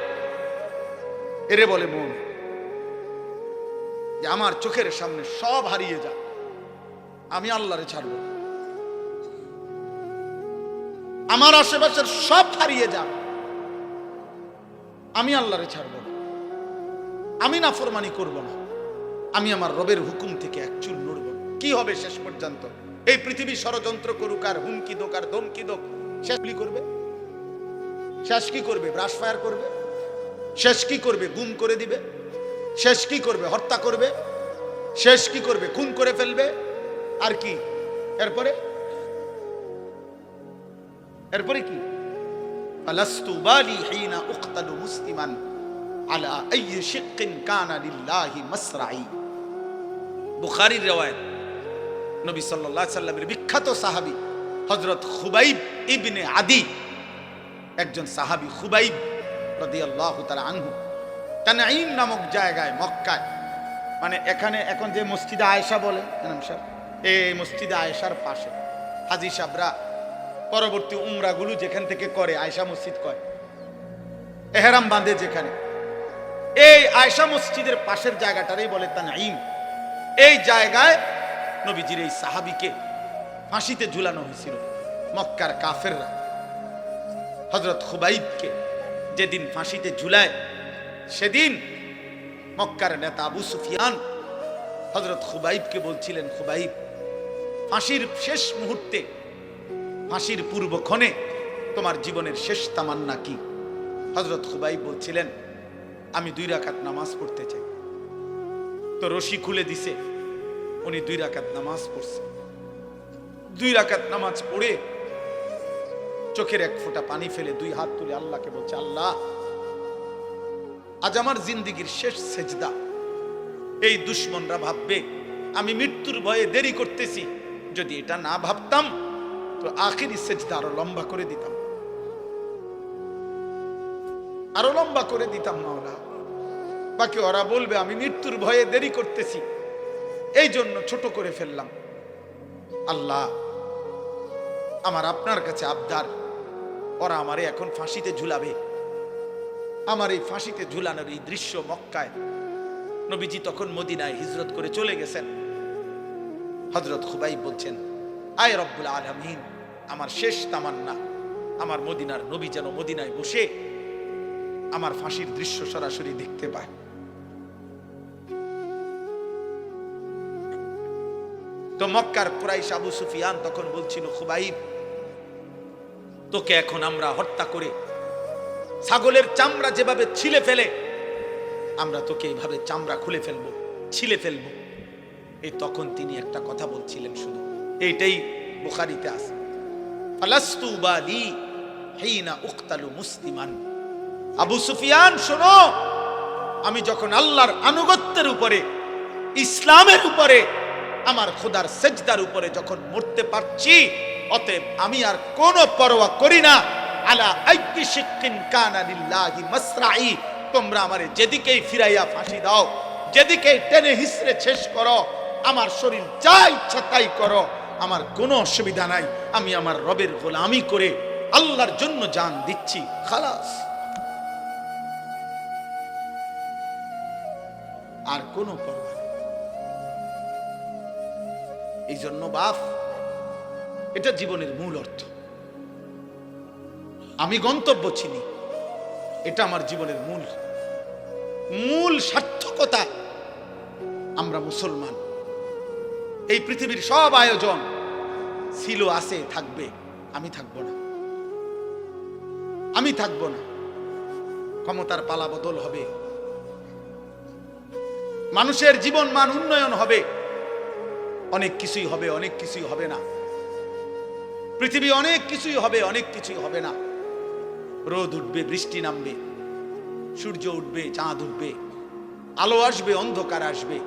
এরে বলে মুমিন। যে আমার চোখের সামনে সব হারিয়ে যায়, আমি আল্লাহরে ছাড়ব, আমার আশেপাশের সব হারিয়ে যাক, আমি আল্লাহরে ছাড়ব না, আমি নাফরমানি করব না, আমি আমার রবের হুকুম থেকে এক চুল নড়ব না। কি হবে শেষ পর্যন্ত? এই পৃথিবী ষড়যন্ত্র করুক আর হুমকি দোক আর ধমকি দোক, শেষ কি করবে? শেষ কি করবে? ব্রাশ ফায়ার করবে। শেষ কি করবে? গুম করে দিবে। শেষ কি করবে? হত্যা করবে। শেষ কি করবে? খুন করে ফেলবে। আর কি এরপরে? এরপরে কি? ফালাস্তু বালি হিনা উকতালু মুসলিমান আলা আইয়ি শিক্কিন কানা লিল্লাহি মাসরাই। বুখারীর riwayat, নবী সাল্লাল্লাহু আলাইহি সাল্লামের বিখ্যাত সাহাবী হযরত খুবাইব ইবনে আদি, একজন সাহাবী খুবাইব রাদিয়াল্লাহু তাআলা আনহু, তানঈম নামক জায়গায় মক্কায়, মানে এখানে এখন যে মসজিদে আয়েশা বলে, এই মসজিদে আয়েশার পাশে হাজী সাহেবরা পরবর্তী উমরাগুলো যেখান থেকে করে আয়েশা মসজিদ কয়, এহরাম বাঁধে যেখানে, এই আয়েশা মসজিদের পাশের জায়গাটারই বলে তানঈম। এই জায়গায় নবীজির এই সাহাবীকে ফাঁসিতে ঝুলানো হয়েছিল। মক্কার কাফেররা হযরত খুবাইবকে যেদিন ফাঁসিতে ঝুলায়, সেদিন মক্কার নেতা আবু সুফিয়ান হযরত খুবাইবকে বলছিলেন, খুবাইব, ফাঁসির শেষ মুহূর্তে, ফাঁসির পূর্বক্ষণে তোমার জীবনের শেষ তামান্না কি? হযরত খুবাইব বলছিলেন, আমি 2 রাকাত নামাজ পড়তে চাই। তো রশি খুলে দিছে, উনি 2 রাকাত নামাজ পড়ছে। 2 রাকাত নামাজ পড়ে চোখের এক ফোঁটা পানি ফেলে 2 হাত তুলে আল্লাহকে বলছে, আল্লাহ, আজ আমার জিন্দেগীর শেষ সেজদা। এই দুশমনরা ভাববে আমি মৃত্যুর ভয়ে দেরি করতেছি, যদি এটা না ভাবতাম তো আখিরি সেজদা আরো লম্বা করে দিতাম, আরো লম্বা করে দিতাম মাওলা। বাকি ওরা বলবে আমি মৃত্যুর ভয়ে দেরি করতেছি, এই জন্য ছোট করে ফেললাম। আল্লাহ, আমার আপনার কাছে আবদার, ওরা আমারে এখন ফাঁসিতে ঝুলাবে। আমার এই ফাঁসিতে ঝুলানোর এই দৃশ্য মক্কায়, নবীজি তখন মদিনায় হিজরত করে চলে গেছেন। হযরত খুবাইব বলছেন, আয় রব্বুল আলামিন, আমার শেষ তামান্না আমার মদিনার নবী যেন মদিনায় বসে আমার ফাঁসির দৃশ্য সরাসরি দেখতে পায়। তো মক্কার কুরাইশ আবু সুফিয়ান তখন বলছিল, খুবাইব, তোকে এখন আমরা হত্যা করে ছাগলের চামড়া যেভাবে ছিলে ফেলে, আমরা তোকে এইভাবে চামড়া খুলে ফেলবো, ছিলে ফেলবো। এই তখন তিনি একটা কথা বলছিলেন, শুধু এইটাই বুখারীতে আছে, ফালাস্তু বালি হিনা উক্তালু মুসলিমান। আবু সুফিয়ান, শোনো, আমি যখন আল্লাহর আনুগত্যের উপরে, ইসলামের উপরে, আমার খোদার সেজদার উপরে যখন মরতে পারছি, অতএব আমি আর কোনো পরোয়া করি না। আলা আইয়ি শিক্কিন কানা লিল্লাহি মাসরাই, তোমরা আমারে যেদিকেই ফিরাইয়া ফাঁসি দাও, যেদিকেই টেনে হিসড়ে শেষ করো, আমার শরীর যা ইচ্ছা তাই করো, আমার কোনো অসুবিধা নাই। আমি আমার রবের গোলামি করে আল্লাহর জন্য জান দিচ্ছি, খালাস। আর কোনো পরোয়া নেই। এই জন্য বাপ, এটা জীবনের মূল অর্থ। আমি গন্তব্য চিনি, এটা আমার জীবনের মূল সার্থকতা। আমরা মুসলমান, এই পৃথিবীর সব আয়োজন ছিল, আছে, থাকবে, আমি থাকবো না, আমি থাকবো না। ক্ষমতার পালা বদল হবে, মানুষের জীবন মান উন্নয়ন হবে, অনেক কিছুই হবে, অনেক কিছুই হবে না। পৃথিবী অনেক কিছুই হবে, অনেক কিছুই হবে না। রোদ উঠবে, বৃষ্টি নামবে, সূর্য উঠবে, চাঁদ উঠবে, আলো আসবে, অন্ধকার আসবে,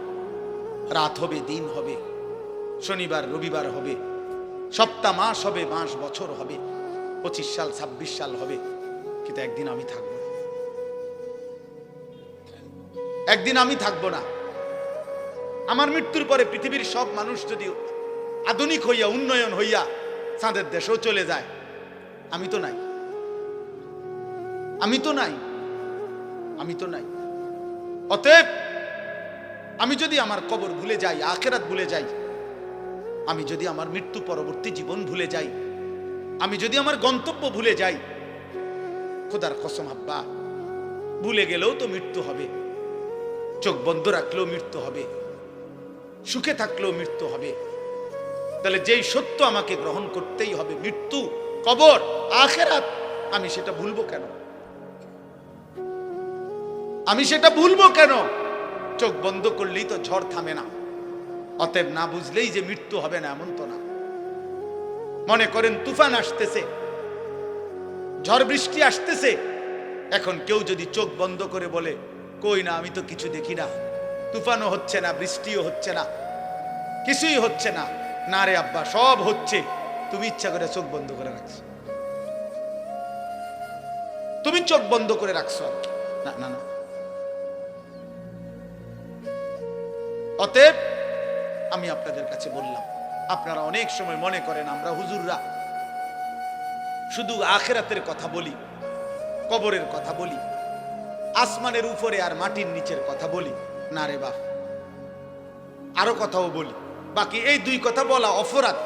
রাত হবে, দিন হবে, শনিবার রবিবার হবে, সপ্তাহ মাস হবে, মাস বছর হবে, 25 সাল 26 সাল হবে। কিন্তু একদিন আমি থাকবো না, একদিন আমি থাকবো না। আমার মৃত্যুর পরে পৃথিবীর সব মানুষ যদি আধুনিক হইয়া, উন্নয়ন হইয়া চাঁদের দেশেও চলে যায়, আমি তো নাই, আমি তো নাই, আমি তো নাই। অতএব আমি যদি আমার কবর ভুলে যাই, আখিরাত ভুলে যাই, আমি যদি আমার মৃত্যু পরবর্তী জীবন ভুলে যাই, আমি যদি আমার গন্তব্য ভুলে যাই, খোদার কসম আব্বা, ভুলে গেলেও তো মৃত্যু হবে, চোখ বন্ধ রাখলেও মৃত্যু হবে, সুখে থাকলেও মৃত্যু হবে। তাহলে যেই সত্য আমাকে গ্রহণ করতেই হবে, মৃত্যু, কবর, আখিরাত, আমি সেটা ভুলবো কেন? আমি সেটা ভুলবো কেন? চোখ বন্ধ করলেই তো ঝড় থামে না। অতএব না বুঝলেই যে মৃত্যু হবে না এমন তো না। মনে করেন তুফান আসতেছে, ঝড় বৃষ্টি আসতেছে, এখন কেউ যদি চোখ বন্ধ করে বলে, কই না, আমি তো কিছু দেখি না, তুফানও হচ্ছে না, বৃষ্টিও হচ্ছে না, কিছুই হচ্ছে না। না রে আব্বা, সব হচ্ছে, তুমি ইচ্ছা করে চোখ বন্ধ করে রাখছো, তুমি চোখ বন্ধ করে রাখছো। না না না। অতএব আমি আপনাদের কাছে বললাম, আপনারা অনেক সময় মনে করেন আমরা হুজুররা শুধু আখিরাতের কথা বলি, কবরের কথা বলি, আসমানের উপরে আর মাটির নিচের কথা বলি না রে বাপ, আরো কথাও বলি। বাকি এই দুই কথা বলা অপরাধ,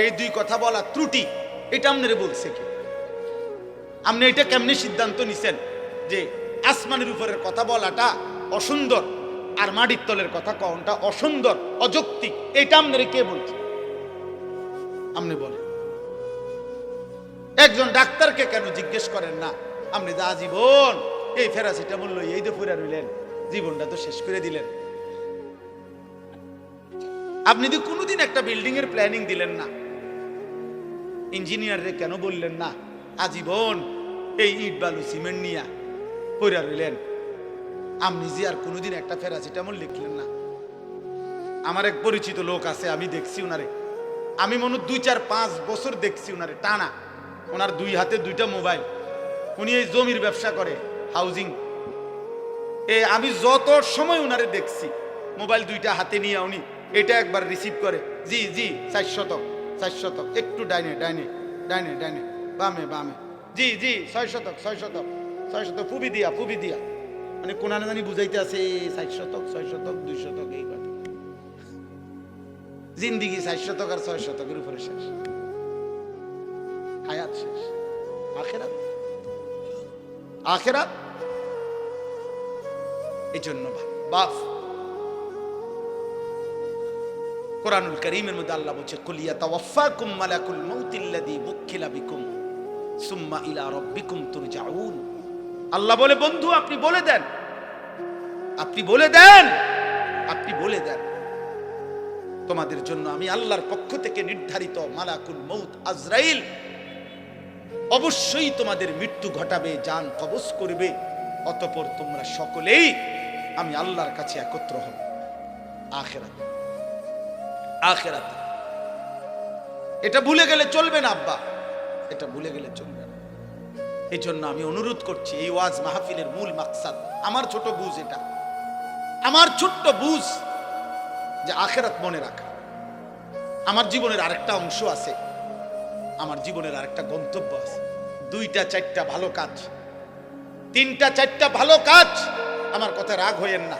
এই দুই কথা বলা ত্রুটি, এটা আপনারে বলছে কি? আপনি এটা কেমনে সিদ্ধান্ত নিছেন যে আসমানের উপরের কথা বলাটা অসুন্দর আর মাটির তলের কথা কওয়াটা অসুন্দর, অযৌক্তিক? এটা আপনারে কে বলছে? আপনি বলেন। একজন ডাক্তারকে কেন জিজ্ঞেস করেন না, আপনি যা জীবন এই প্যারাসিটামল লই এই তো পুরা রইলেন, জীবনটা তো শেষ করে দিলেন। আপনি তো কোনোদিন একটা বিল্ডিং এর প্ল্যানিং দিলেন না, ইঞ্জিনিয়াররে কেন বললেন না আজীবন এই ইট বালু সিমেন্ট নিয়ে পুরা রইলেন? আপনি যে আর কোনোদিন একটা প্যারাসিটামল লিখলেন না। আমার এক পরিচিত লোক আছে, আমি দেখছি উনারে, আমি মনে 2-4-5 বছর দেখছি উনারে টানা। ওনার দুই হাতে দুইটা মোবাইল, উনি এই জমির ব্যবসা করে, হাউজিং। আমি যত সময় উনারে দেখছি মোবাইল দুইটা হাতে নিয়ে উনি এটা একবার রিসিভ করে, জি জি 400 একটু ডাইনে ডাইনে ডাইনে ডাইনে বামে বামে, জি জি 600 পুবি দিয়া, মানে কোনানে জানি বুঝাইতে আছে 400 200 এই কথা। জিন্দিগি 400 আর 600 উপরে শেষ, হায়াত শেষ। আখেরাত এই জন্য বাপ, কোরআনুল কারীমের মধ্যে আল্লাহ বলছে কুলিয়া তাওয়াফাকুম মালাকুল মাউতিল্লাযী বুকিলা বিকুম সুম্মা ইলা রাব্বিকুম তুরজাউন। আল্লাহ বলে বন্ধু আপনি বলে দেন, তোমাদের জন্য আমি আল্লাহর পক্ষ থেকে নির্ধারিত মালাকুল মউত আজরাইল অবশ্যই তোমাদের মৃত্যু ঘটাবে, জান কবজ করবে, অতঃপর তোমরা সকলেই আমি আল্লাহর কাছে একত্র হব আখিরাতে। এটা ভুলে গেলে চলবে না আব্বা, এটা ভুলে গেলে চলবে না। এই জন্য আমি অনুরোধ করছি, এই ওয়াজ মাহফিলের মূল মাকসাদ, আমার ছোট বুঝ, এটা আমার ছোট্ট বুঝ যে আখিরাত মনে রাখা। আমার জীবনের আরেকটা অংশ আছে, আমার জীবনের আরেকটা গন্তব্য আছে। 2-4টা ভালো কাজ, 3-4টা ভালো কাজ, আমার কথা রাগ হইেন না।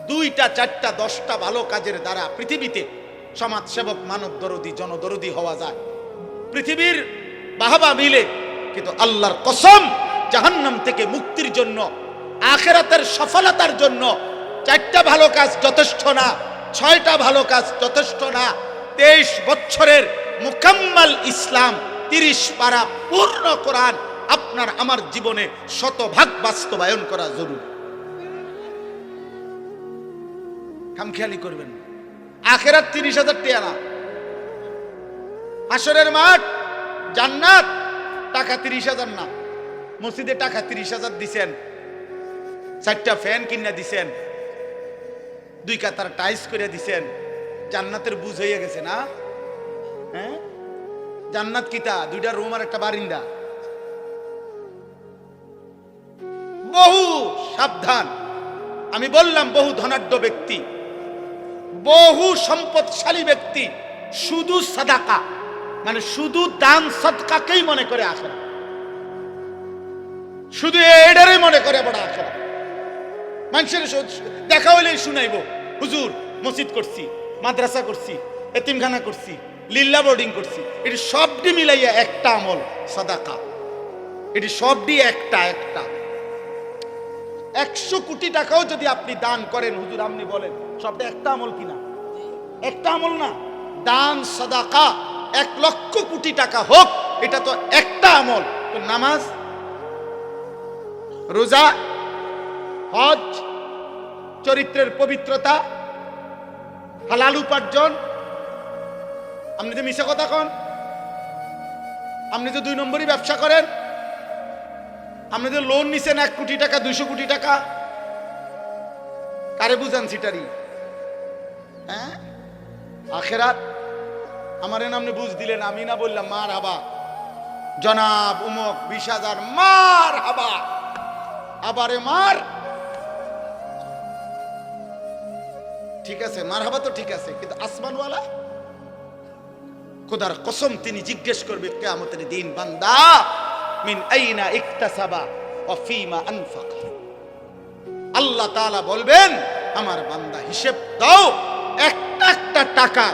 2-4টা 10টা ভালো কাজের দ্বারা পৃথিবীতে সমাজসেবক, মানব দরদি, জনদরদি হওয়া যায়। পৃথিবীর বাহবা মিলে, কিন্তু আল্লাহর কসম জাহান্নাম থেকে মুক্তির জন্য, আখিরাতের সফলতার জন্য 4টা ভালো কাজ যথেষ্ট না, 6টা ভালো কাজ যথেষ্ট না। 23 বছরের মুকাম্মাল ইসলাম, 30 পারা পূর্ণ কোরআন আপনার আমার জীবনে 100% বাস্তবায়ন করা জরুরি। খামখেয়ালি করবেন। আখিরাত 30,000 টাকা না, হাসরের মাঠ জান্নাত টাকা 30,000 না। মসজিদে টাকা 30,000 দিছেন, 4টা ফ্যান কিনা দিছেন, 2 কাতার টাইলস করে দিছেন, জান্নাতের বুঝ হয়ে গেছে না? হ্যাঁ, জান্নাত কিতা 2টা রুম আর একটা বারিন্দা। বহু সাবধান, আমি বললাম বহু ধনাঢ্য ব্যক্তি, বহু সম্পদশালী ব্যক্তি শুধু সাদাকা, মানে শুধু দান সদকাকেই মনে করে আখেরাত, শুধু এটারই মনে করে বড় আখেরাত। মানুষের দেখা হইলেই শুনাইব, হুজুর মসজিদ করছি, মাদ্রাসা করছি, এতিমখানা করছি, লিল্লা বোর্ডিং করছি। এটি সবটি মিলাইয়া একটা আমল সাদাকা, এটি সবটি একটা 100 কোটি টাকাও যদি আপনি দান করেন, হুজুর আপনি বলেন সবটা একটা আমল কিনা? একটা আমল না। দান সাদাকা 1 লক্ষ কোটি টাকা হোক, এটা তো একটা আমল। তো নামাজ, রোজা, হজ, চরিত্রের পবিত্রতা, হালাল উপার্জন, আপনি যে মিশা কথা কন, আপনি যে 2 নম্বরই ব্যবসা করেন, আপনি যে লোন নিছেন 1 কোটি টাকা 200 কোটি টাকা, কারে বুঝান সিটারি? হ্যাঁ, আখেরাত আমার আপনি বুঝ দিলেন, আমি না বললাম মার হাবা জনাব উমক 20,000 মার হাবা, আবারে মার, ঠিক আছে মার হাবা তো ঠিক আছে, কিন্তু আসমানওয়ালা খোদার কসম তিনি জিজ্ঞেস করবে কিয়ামতের দিন, বান্দা মিন আইনা ইকতাসাবা ওয়া ফীমা আনফাকা। আল্লাহ তাআলা বলবেন, আমার বান্দা হিসেব দাও, একটা একটা টাকা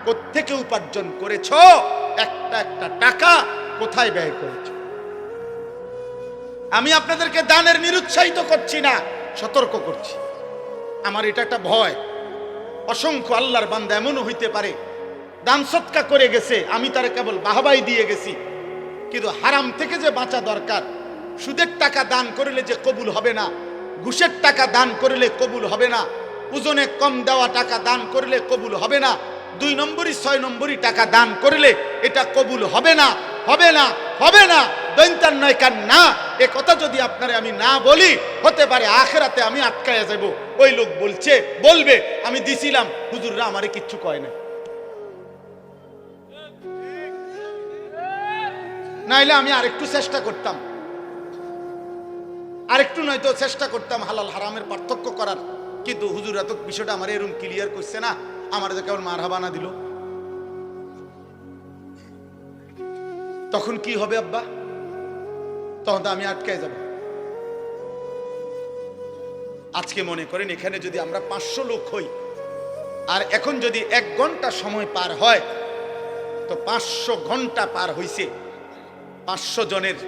কোত্থেকে উপার্জন করেছো, একটা একটা টাকা কোথায় ব্যয় করেছো। আমি আপনাদেরকে দানের নিরুৎসাহিত করছি না, সতর্ক করছি। আমার এটা একটা ভয়, অসংখ্য আল্লাহর বান্দা এমনও হইতে পারে দান সৎকা করে গেছে, আমি তারে কেবল বাহবাই দিয়ে গেছি, কিন্তু হারাম থেকে যে বাঁচা দরকার। সুদের টাকা দান করলে যে কবুল হবে না, ঘুষের টাকা দান করলে কবুল হবে না, ওজনে কম দেওয়া টাকা দান করলে কবুল হবে না, 2 নম্বরই 6 নম্বরই টাকা দান করলে এটা কবুল হবে না, হবে না, হবে না, দৈন্তার নয় কান না। এ কথা যদি আপনারে আমি না বলি, হতে পারে আখেরাতে আমি আটকায়া যাব। ওই লোক বলবে আমি দিছিলাম, হুজুররা আমারে কিচ্ছু কয় না। নাইলে আমি আরেকটু চেষ্টা করতাম, আরেকটু নয়তো চেষ্টা করতাম হালাল হারামের পার্থক্য করার, কিন্তু হুজুররা তো বিষয়টা আমার এরকম ক্লিয়ার করছে না, আমার তো কেবল মারহাবানা দিল। তখন কি হবে আব্বা? তখন তো আমি আটকে যাব। আজকে মনে করেন এখানে যদি আমরা 500 লোক হই, আর এখন যদি 1 ঘন্টা সময় পার হয়, তো 500 ঘন্টা পার হইছে 500 জনের।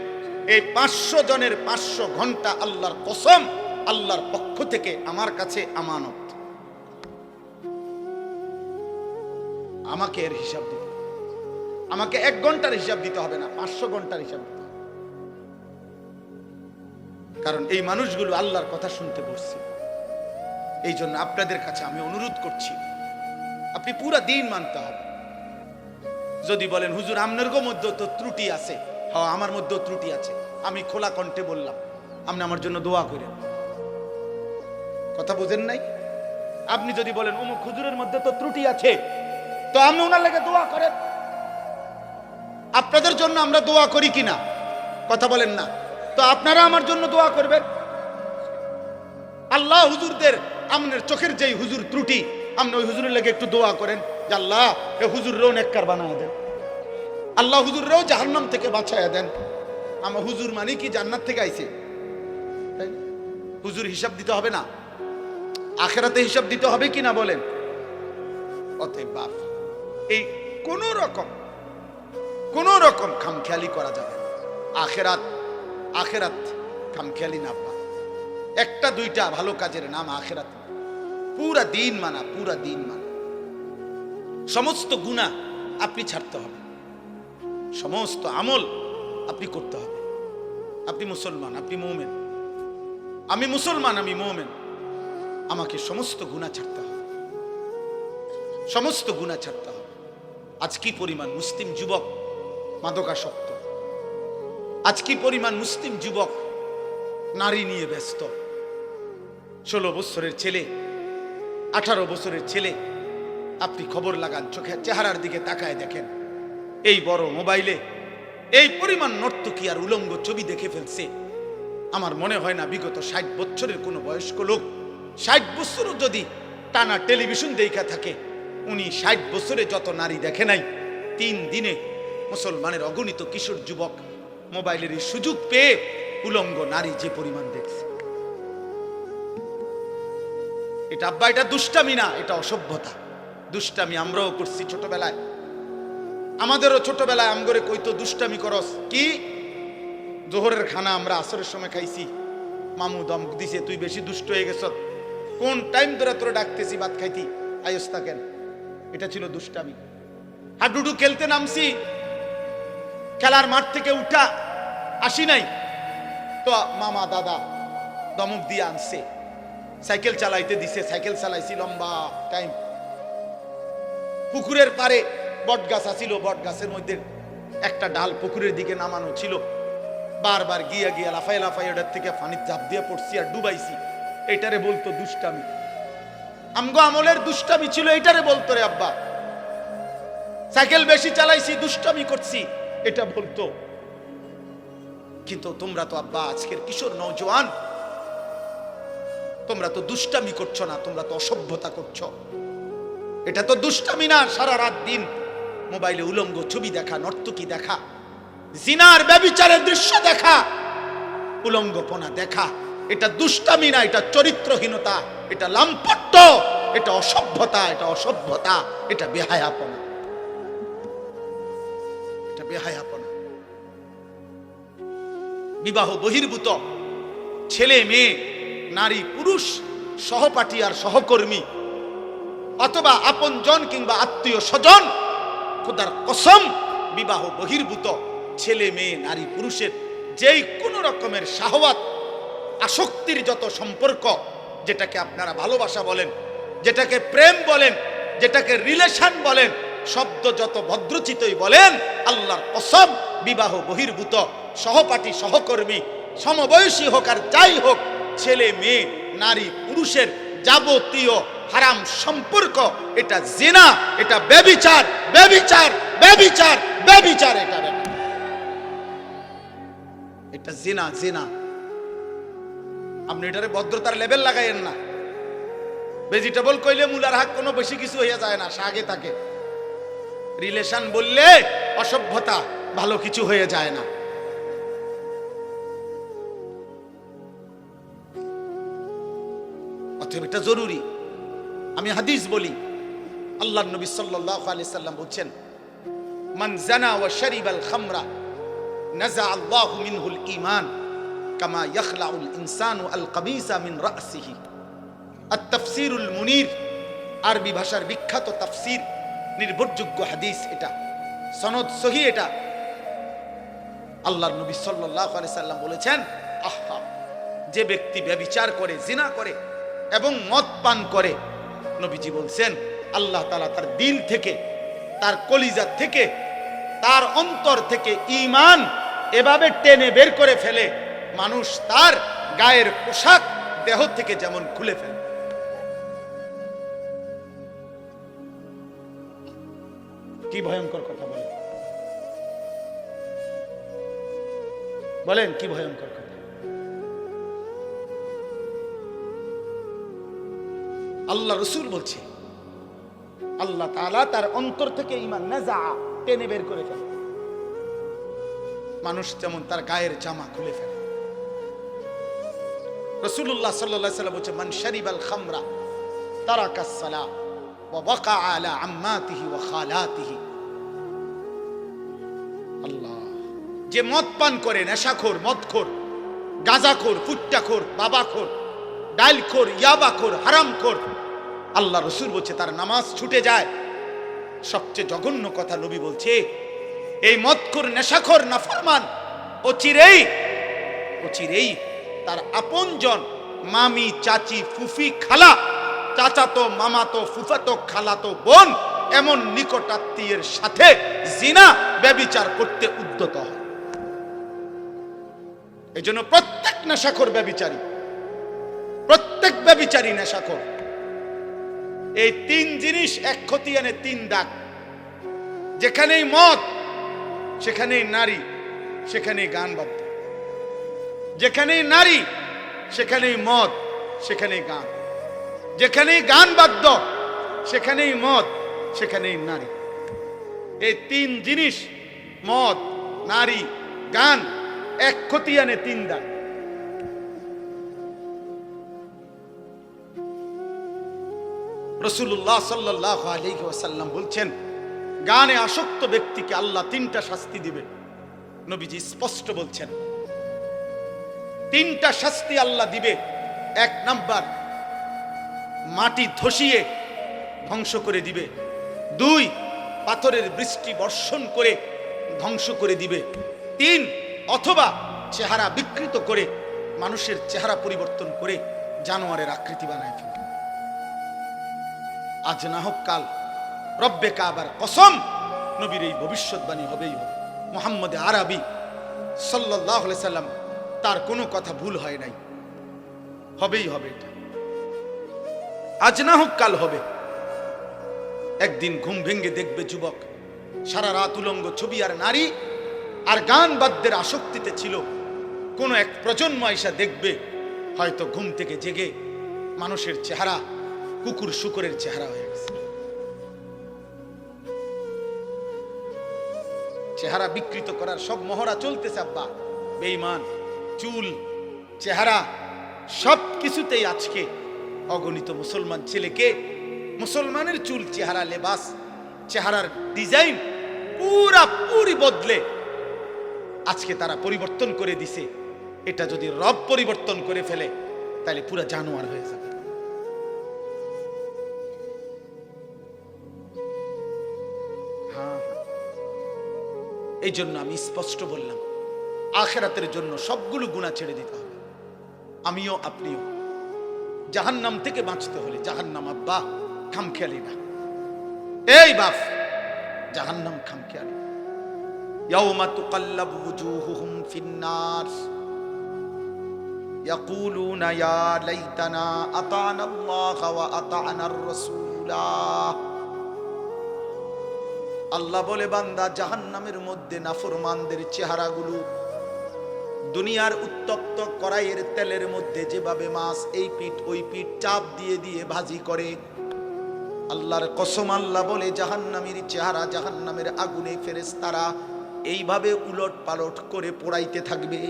এই 500 জনের 500 ঘন্টা আল্লাহর কসম, আল্লাহর পক্ষ থেকে আমার কাছে আমানত। আমাকে এর হিসাব দিতে, আমাকে 1 ঘন্টার হিসাব দিতে হবে না, 500 ঘন্টার হিসাব দিতে হবে। কারণ এই মানুষগুলো আল্লাহর কথা শুনতে বসছে। এই জন্য আপনাদের কাছে আমি অনুরোধ করছি, আপনি পুরা দিন মানতে হবে। যদি বলেন হুজুর আপনার মধ্যে তো ত্রুটি আছে, হ্যাঁ আমার মধ্যেও ত্রুটি আছে, আমি খোলা কণ্ঠে বললাম, আপনি আমার জন্য দোয়া করেন। কথা বুঝেন নাই? আপনি যদি বলেন অমুক হুজুরের মধ্যে তো ত্রুটি আছে, তো আমি ওনার লাগে দোয়া করেন। আপনাদের জন্য আমরা দোয়া করি কিনা কথা বলেন না, তো আপনারা আমার জন্য দোয়া করবেন। আল্লাহ হুজুরদের, আপনার চোখের যেই হুজুর ত্রুটি, আপনি ওই হুজুরের লাগে একটু দোয়া করেন যে আল্লাহ এ হুজুররাও নেককার বানায় দেন, আল্লাহ হুজুররাও জাহান্নাম থেকে বাঁচায়া দেন। আমার হুজুর মানে কি জান্নাত থেকে আইছে? হুজুর হিসাব দিতে হবে না? আখেরাতে হিসাব দিতে হবে কিনা বলেন? অতএব বাপ, এই কোন রকম খামখেয়ালি করা যাবে না। আখেরাত খামখেয়ালি না পা, 1-2টা ভালো কাজের নাম আখেরাত। পুরা দিন মানা, পুরা দিন মানা। সমস্ত গুনাহ আপনি ছাড়তে হবে, সমস্ত আমল আপনি করতে হবে। আপনি মুসলমান, আপনি মুমিন, আমি মুসলমান, আমি মুমিন। আমাকে সমস্ত গুনাহ ছাড়তে হবে, সমস্ত গুনাহ ছাড়তে হবে। আজ কি পরিমাণ মুসলিম যুবক মাদকাসক্ত, আজ কি পরিমাণ মুসলিম যুবক নারী নিয়ে ব্যস্ত। 16 বছরের ছেলে, 18 বছরের ছেলে, আপনি খবর লাগান, চোখের চেহারার দিকে তাকায় দেখেন, এই বড় মোবাইলে এই পরিমাণ নর্তকী আর উলঙ্গ ছবি দেখে ফেলছে। আমার মনে হয় না বিগত 60 বছরের কোনো বয়স্ক লোক 60 বছরও যদি টানা টেলিভিশন দেখা থাকে, উনি 60 বছরে যত নারী দেখে নাই, 3 দিনে মুসলমানের অগণিত কিশোর যুবক মোবাইলের এই সুযোগ পেয়ে উলঙ্গ নারী যে পরিমাণ দেখছে। এটা আব্বা, এটা দুষ্টামি না, এটা অসভ্যতা। দুষ্টামি আমরাও করছি ছোটবেলায়, আমাদেরও ছোটবেলায় আমগরে কইতো দুষ্টামি করস কি। জোহরের খানা আমরা আসরের সময় খাইছি, মামু দমক দিছে, তুই বেশি দুষ্ট হয়ে গেছ, কোন টাইম ধরে তোরা ডাকতেছি ভাত খাইতি, আয়স থাকেন। এটা ছিল দুষ্টামি। হাডুডু খেলতে নামছি, খেলার মাঠ থেকে উঠা আসি নাই, তো মামা দাদা দমক দিয়ে আনছে, সাইকেল চালাইতে দিছে, সাইকেল চালাইছি লম্বা টাইম। পুকুরের পারে বট গাছ আছিল, বট গাছের মধ্যে একটা ডাল পুকুরের দিকে নামানো ছিল, বারবার গিয়া গিয়া লাফাই লাফাই ওটার থেকে পানির চাপ দিয়ে পড়ছি আর ডুবাইছি। এটারে বলতো দুষ্টামি। আমগো আমলের দুষ্টামি ছিল, এটারে বলতো রে আব্বা। সাইকেল বেশি চালাইছি, দুষ্টামি করছি, এটা বলতো। কিন্তু তোমরা তো আব্বা আজকের কিশোর নওজোয়ান, তোমরা তো দুষ্টামি করছো না, তোমরা তো অসভ্যতা করছো। এটা তো দুষ্টামি না, সারা রাত দিন মোবাইলে উলঙ্গ ছবি দেখা, নর্তকী দেখা, জিনার ব্যভিচারের দৃশ্য দেখা, উলঙ্গপনা দেখা, এটা দুষ্টামি না, এটা চরিত্রহীনতা, এটা লাম্পট্য, এটা অসভ্যতা, এটা অসভ্যতা, এটা বেহায়াপনা, এটা বেহায়াপনা। বিবাহ বহির্ভূত ছেলে মেয়ে, নারী পুরুষ, সহপাঠী আর সহকর্মী অথবা আপনজন কিংবা আত্মীয় স্বজন, খোদার কসম বিবাহ বহির্ভূত ছেলে মেয়ে নারী পুরুষের যেই কোনো রকমের শাহওয়াত, আসক্তির যত সম্পর্ক, যেটাকে আপনারা ভালোবাসা বলেন, যেটাকে প্রেম বলেন, যেটাকে রিলেশন বলেন, শব্দ যত ভদ্রচিতই বলেন, আল্লাহর কসম বিবাহ বহির্ভূত সহপাঠী সহকর্মী, সমবয়সী হোক আর যাই হোক, ছেলে মেয়ে নারী পুরুষের যাবতীয় হারাম সম্পর্ক, এটা জিনা, এটা ব্যভিচার, ব্যভিচার, ব্যভিচার, ব্যভিচার, এটা জিনা, জিনা। আপনি এটারে ভদ্রতার লেভেল লাগাইয়েন না। ভেজিটেবল কইলে মূলার হাক কোনো বেশি কিছু হয়ে যায় না, শাকে থাকে। রিলেশন বললে অসভ্যতা, ভালো কিছু হয়ে যায় না। অতএব এটা জরুরি। আমি হাদিস বলি, আল্লাহর নবী সাল্লাল্লাহু আলাইহি সাল্লাম বলছেন, মান জানা ওয়া শারিবাল খামরা নাযা আল্লাহু মিনহুল ঈমান কামা ইয়াখলাউল ইনসানু আল কাবিসা মিন রাসিহি। আত-তাফসীরুল মুনীর, আরবি ভাষার বিখ্যাত তাফসীর, নির্ভরযোগ্য হাদিস, এটা সনদ সহিহ। এটা আল্লাহর নবী সাল্লাল্লাহু আলাইহি সাল্লাম বলেছেন, আহা, যে ব্যক্তি ব্যভিচার করে, জিনা করে এবং মদ পান করে, নবীজি বলছেন আল্লাহ তাআলা তার দিল থেকে, তার কলিজা থেকে, তার অন্তর থেকে ঈমান এভাবে টেনে বের করে ফেলে, মানুষ তার গায়ের পোশাক দেহ থেকে যেমন খুলে ফেলে। কি ভয়ঙ্কর কথা বলেন, বলেন কি ভয়ঙ্কর কথা। আল্লাহ রসুল বলছে আল্লাহ তাআলা তার অন্তর থেকে ঈমান নাযা, টেনে বের করে ফেলে, মানুষ যেমন তার গায়ের জামা খুলে ফেলে। রাসূলুল্লাহ সাল্লাল্লাহু আলাইহি ওয়াসাল্লাম বলছে, মান শারিবাল খামরা তারাকাস সালাহ ওয়া ওয়াকা আলা আম্মাতিহি ওয়া খালাতিহি। আল্লাহ, যে মদ পান করে, নেশাখোর, মদখোর, গাঁজাখোর, ফুট্টাখোর, বাবাখোর, ডালখোর, ইয়াবাখোর, হারামখোর, আল্লাহ রসুল বলছে তার নামাজ ছুটে যায়। সবচেয়ে জঘন্য কথা নবী বলছে, এই মদখোর, নেশাখোর, নাফরমান অচিরেই অচিরেই তার আপনজন, মামি, চাচি, ফুফি, খালা, চাচাতো, মামাতো, ফুফাতো, খালাতো বোন, এমন নিকট আত্মীয়ের সাথে জিনা, ব্যভিচার করতে উদ্যত হয়। এই জন্য প্রত্যেক নেশাখোর ব্যভিচারী, প্রত্যেক ব্যভিচারী নেশাখোর। এই তিন জিনিস এক খতিয়ানে তিন দাগ। যেখানেই মদ সেখানেই নারী, সেখানেই গান বাদ্য। যেখানেই নারী সেখানেই মদ, সেখানেই গান। যেখানেই গান বাদ্য সেখানেই মদ, সেখানেই নারী। এই তিন জিনিস, মদ, নারী, গান, এক খতিয়ানে তিন দাগ। রাসূলুল্লাহ সাল্লাল্লাহু আলাইহি ওয়াসাল্লাম বলছেন, গানে আসক্ত ব্যক্তিকে আল্লাহ তিনটা শাস্তি দিবে। নবীজি স্পষ্ট বলছেন, তিনটা শাস্তি আল্লাহ দিবে। এক নাম্বার, মাটি ধসিয়ে ধ্বংস করে দিবে। দুই, পাথরের বৃষ্টি বর্ষণ করে ধ্বংস করে দিবে। তিন, অথবা চেহারা বিকৃত করে, মানুষের চেহারা পরিবর্তন করে জানোয়ারের আকৃতি বানায় ফেলবে। আজ না হোক কাল, রব্বে কাবার কসম, নবীর এই ভবিষ্যৎবাণী হবেই হবে। মুহাম্মদ আরবি সাল্লাল্লাহু আলাইহি সাল্লাম, তার কোনো কথা ভুল হয় নাই, হবেই হবে। এটা আজ না হোক কাল হবে। একদিন ঘুম ভেঙে দেখবে যুবক সারা রাত উলঙ্গ ছবি আর নারী আর গান বাদ্যের আসক্তিতে ছিল। কোন এক প্রজন্ম আইসা দেখবে হয়তো ঘুম থেকে জেগে মানুষের চেহারা কুকুর শুকরের চেহারা হয়ে গেছে। চেহারা বিকৃত করার সব মহড়া চলতেছে আব্বা। বেঈমান, চুল, চেহারা সব কিছুতেই আজকে অগণিত মুসলমান ছেলেকে, মুসলমানের চুল, চেহারা, লেবাস, চেহারার ডিজাইন পুরি বদলে আজকে তারা পরিবর্তন করে দিছে। এটা যদি রব পরিবর্তন করে ফেলে তাহলে পুরা জানোয়ার হয়ে যাবে। এই জন্য আমি স্পষ্ট বললাম, আখিরাতের জন্য সবগুলো গুনাহ ছেড়ে দিতে হবে। আমিও আপনিও জাহান্নাম থেকে বাঁচতে হলে, জাহান্নাম আব্বা খামখেয়ালি না, এই বাপ জাহান্নাম খামখেয়ালি। ইয়াউমা তুকাল্লাবু ওয়ুজুহুহুম ফিন্নার ইয়াকুলুনা ইয়া লাইতানা আতানা আল্লাহ ওয়া আতানার রাসূলা। আল্লাহ বলে, বান্দা জাহান্নামের মধ্যে নাফরমানদের চেহারাগুলো দুনিয়ার উত্তপ্ত কড়াইয়ের তেলের মধ্যে যেভাবে মাছ এই পিঠ ওই পিঠ চাপ দিয়ে দিয়ে ভাজি করে, আল্লাহর কসম আল্লাহ বলে জাহান্নামের চেহারা জাহান্নামের আগুনে ফেরেশতারা এইভাবে উলট পালট করে পোড়াইতে থাকবে।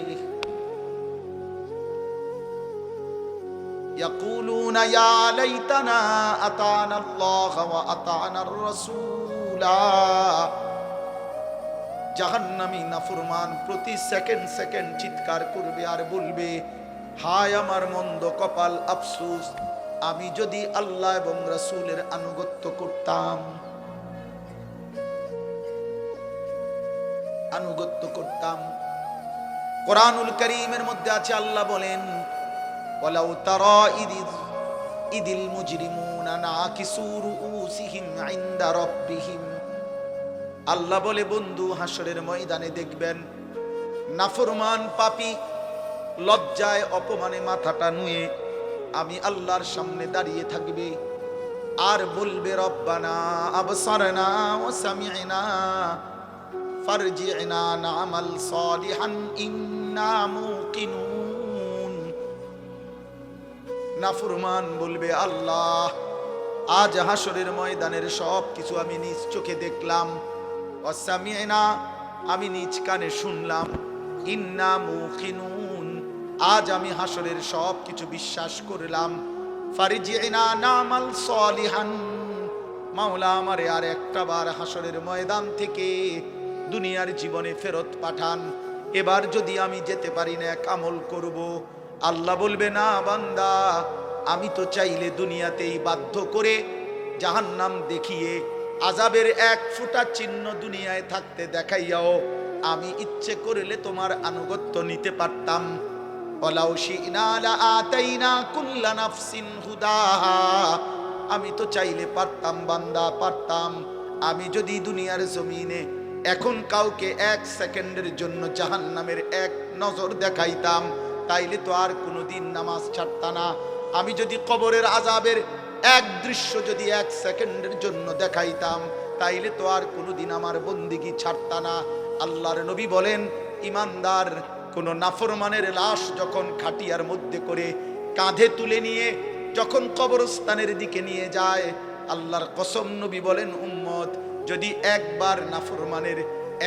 ইয়াকুলুনা ইয়া লাইতানা আতানা আল্লাহ ওয়া আতানার রাসূলা। জাহান্নামী নাফরমান প্রতি সেকেন্ড সেকেন্ড চিৎকার করবে আর বলবে, হায় আমার মন্দ কপাল, আফসোস, আমি যদি আল্লাহ এবং রাসূলের আনুগত্য করতাম, আনুগত্য করতাম। কোরআনুল কারীমের মধ্যে আছে, আল্লাহ বলেন, ওয়ালাউ তারা ইদিল মুজরিমুনা নাকিসু রুউসিহিম ইনদা রাব্বিহিম। আল্লাহ বলে, বন্ধু হাসরের ময়দানে দেখবেন নাফরমান পাপী লজ্জায় অপমানে মাথাটা নুয়ে আমি আল্লাহর সামনে দাঁড়িয়ে থাকবে আর বলবে, রব্বানা আবসারনা ওয়া সামি'না ফারজি'না না'মাল সালিহান ইন্না মুকিনুন। নাফরমান বলবে, আল্লাহ আজ হাসরের ময়দানের সব কিছু আমি নিজ চোখে দেখলাম, ওয়া সামি'না আমি নিজ কানে শুনলাম, ইন্না মুকিনুন আজ আমি হাসরের সব কিছু বিশ্বাস করলাম, ফারজি'না না'মাল সালিহান মাওলা আমারে আর একটা বার হাসরের ময়দান থেকে দুনিয়ার জীবনে ফেরত পাঠান, এবার যদি আমি যেতে পারি না এক আমল করব। আল্লাহ বলবে, না বান্দা, আমি তো চাইলে দুনিয়াতেই বাধ্য করে জাহান্নাম দেখিয়ে আযাবের এক ফোঁটা চিহ্ন দুনিয়ায় থাকতে দেখাইয়াও আমি ইচ্ছে করলে তোমার আনুগত্য নিতে পারতাম। ওয়ালাউ শি'না লাআতাইনা কুল্লা নাফসিন হুদাহা। আমি তো চাইলে পারতাম বান্দা, পারতাম। আমি যদি দুনিয়ার জমিনে এখন কাউকে এক সেকেন্ডের জন্য জাহান্নামের এক নজর দেখাইতাম, তাইলে তো আর কোনোদিন নামাজ ছাড়তা না। আমি যদি কবরের আযাবের এক দৃশ্য যদি এক সেকেন্ডের জন্য দেখাইতাম, তাইলে তো আর কোনোদিন আমার বন্দিগি ছাড়তা না। আল্লাহর নবী বলেন, ইমানদার কোন নাফরমানের লাশ যখন খাটিয়ার মধ্যে করে কাঁধে তুলে নিয়ে যখন কবরস্থানের দিকে নিয়ে যায়, আল্লাহর কসম নবী বলেন, উম্মত যদি একবার নাফরমানের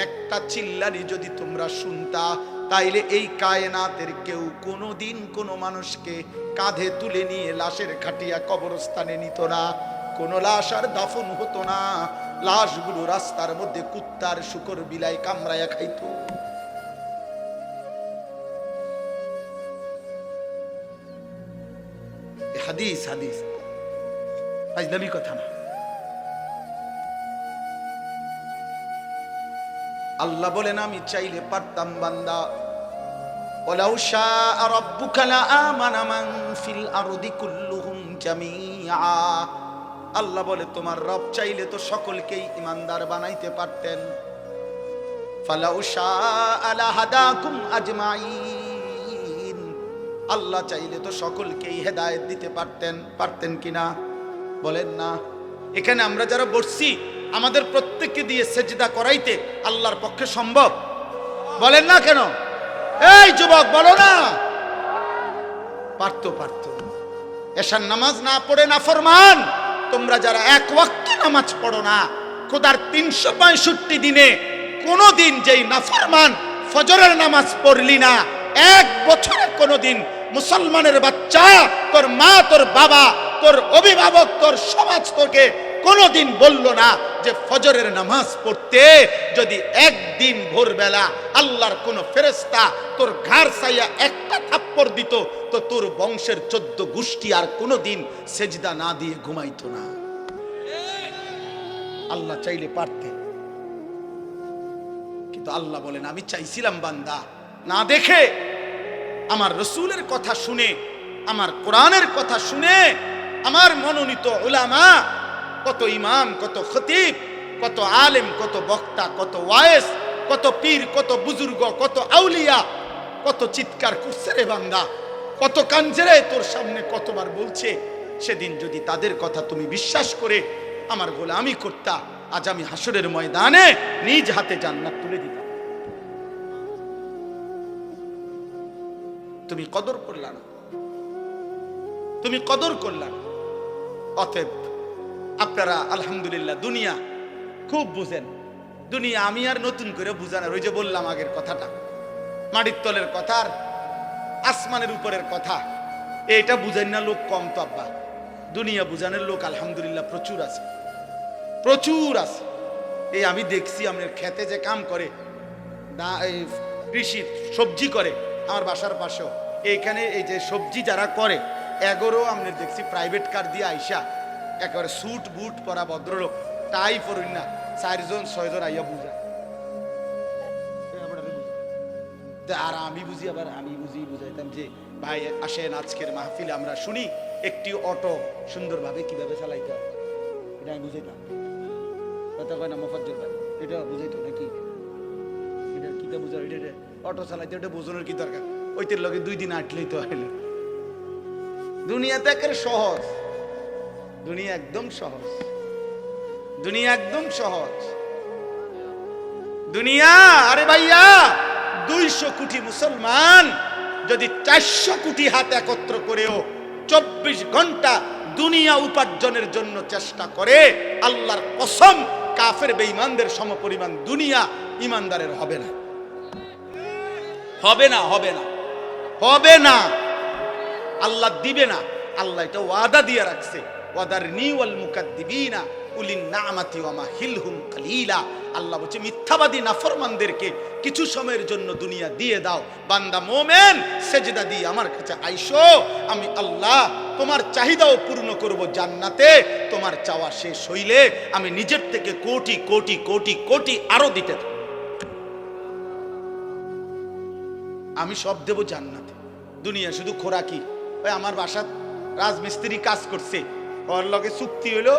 একটা চিল্লানি যদি তোমরা শুনতা, তাইলে এই কায়নাতের কেউ কোনোদিন কোনো মানুষকে কাঁধে তুলে নিয়ে লাশের খাটিয়া কবরস্থানে নিত না। কোনো লাশ আর দাফন হতো না, লাশগুলো রাস্তার মধ্যে কুত্তার শুকর বিলাই কামড়ায়া খাইত। হাদিস হাদিস আজনবী কথা না। আল্লাহ বলেন, আমি চাইলে পারতাম বান্দা, ওয়ালাউ শাআ রাব্বুকা লাআমানা মান ফিল আরদি কুল্লুহুম জামিআ। আল্লাহ বলে, তোমার রব চাইলে তো সকলকেই ইমানদার বানাইতে পারতেন। ফালাউ শাআ লাহাদাকুম আজমাইন। আল্লাহ চাইলে তো সকলকেই হেদায়েত দিতে পারতেন কিনা? বলেন না। এখানে আমরা যারা বসছি, আমাদের প্রত্যেককে দিয়ে সেজদা করাইতে আল্লাহর পক্ষে সম্ভব? বলেন না কেন? এই যুবক বলো না। পারতো। এশার নামাজ না পড়ে নাফরমান তোমরা যারা এক ওয়াক্ত নামাজ পড়ো না, খোদার 365 দিনে কোনোদিন যেই নাফরমান ফজরের নামাজ পড়লি না, 1 বছরে কোনোদিন মুসলমানের বাচ্চা, তোর মা, তোর বাবা, তোর অভিভাবক, তোর সমাজ তোকে কোনোদিন বলল না যে ফজরের নামাজ পড়তে যদি একদিন ভোরবেলা আল্লাহর কোন ফেরেশতা তোর ঘাড় ছাইয়া একটা থাপ্পড় দিত, তো তোর বংশের 14 গোষ্ঠী আর কোনোদিন সেজদা না দিয়ে ঘুমাইতো না। আল্লাহ চাইলে পারতেন, কিন্তু আল্লাহ বলেন আমি চাইছিলাম বান্দা না দেখে, আমার রসুলের কথা শুনে, আমার কোরআনের কথা শুনে, আমার মনোনীত উলামা, কত ইমাম, কত খতিব, কত আলেম, কত বক্তা, কত ওয়ায়েস, কত পীর, কত বুজুর্গ, কত আউলিয়া, কত চিৎকার করছে রে বান্দা, কত কাঞ্জে রে তোর সামনে কতবার বলছে। সেদিন যদি তাদের কথা তুমি বিশ্বাস করে আমার গোলামি করতা, আজ আমি হাসরের ময়দানে নিজ হাতে জান্নাত তুলে দিতাম। তুমি কদর করলা না, তুমি কদর করলা না। অতএব আপনারা আলহামদুলিল্লাহ দুনিয়া খুব বুঝেন। দুনিয়া আমি আর নতুন করে বুঝানোর, ওই যে বললাম আগের কথাটা, মাটির তলের কথা আর আসমানের উপরের কথা, এটা বুঝেন না লোক কম তো আব্বা। দুনিয়া বুঝানোর লোক আলহামদুলিল্লাহ প্রচুর আছে, প্রচুর আছে। এই আমি দেখছি আপনার খেতে যে কাম করে, কৃষি সবজি করে, আমার বাসার পাশেও এইখানে এই যে সবজি যারা করে, এগোরও আপনার দেখছি প্রাইভেট কার দিয়ে আইসা, একেবারে স্যুট বুট পরা ভদ্রলোক, টাই পরুন না, 4 জন 6 জন আইয়া বুঝা। আর আমি বুঝি, আবার আমি বুঝাইতাম যে ভাই আসেন আজকের মাহফিলে আমরা শুনি একটি অটো সুন্দরভাবে কিভাবে চালাইতে হয়, এটা আমি বুঝাইতাম। কথা কয় না মোফাজ্জল ভাই, এটা বুঝাইতো নাকি? এটা কিটা বুঝা, এটা অটো চালাইতে ওটা বোঝানোর কি দরকার? ওইটার লগে 2 দিন আটলেই তো হইল। দুনিয়াতে একের সহজ, দুনিয়া একদম সহজ, দুনিয়া একদম সহজ। দুনিয়া, আরে ভাইয়া 200 কোটি মুসলমান যদি 400 কোটি হাত একত্র করেও 24 ঘন্টা দুনিয়া উপার্জনের জন্য চেষ্টা করে, আল্লাহর কসম কাফের বেঈমানদের সমপরিমাণ দুনিয়া ইমানদারের হবে না, হবে না, হবে না, হবে না। আল্লাহ দিবে না, আল্লাহ এটা ওয়াদা দিয়ে রাখছে, ওয়াদারনি ওয়াল মুকাদ্দিবিনা উলিন নামাতি ওয়া মাহিলহুম কালিলা। আল্লাহ বলছে মিথ্যাবাদী নাফরমানদেরকে কিছু সময়ের জন্য দুনিয়া দিয়ে দাও। বান্দা মোমেন সেজদা দিয়ে আমার কাছে আইসো, আমি আল্লাহ তোমার চাহিদাও পূর্ণ করব জান্নাতে। তোমার চাওয়া শেষ হইলে আমি নিজের থেকে কোটি কোটি কোটি কোটি আরো দিতে থাকব, আমি সব দেব জান্নাতে। দুনিয়া শুধু খোরাকি। ওই আমার বাসার রাজমিস্ত্রি কাজ করছে, ওর লগে চুক্তি হইলো,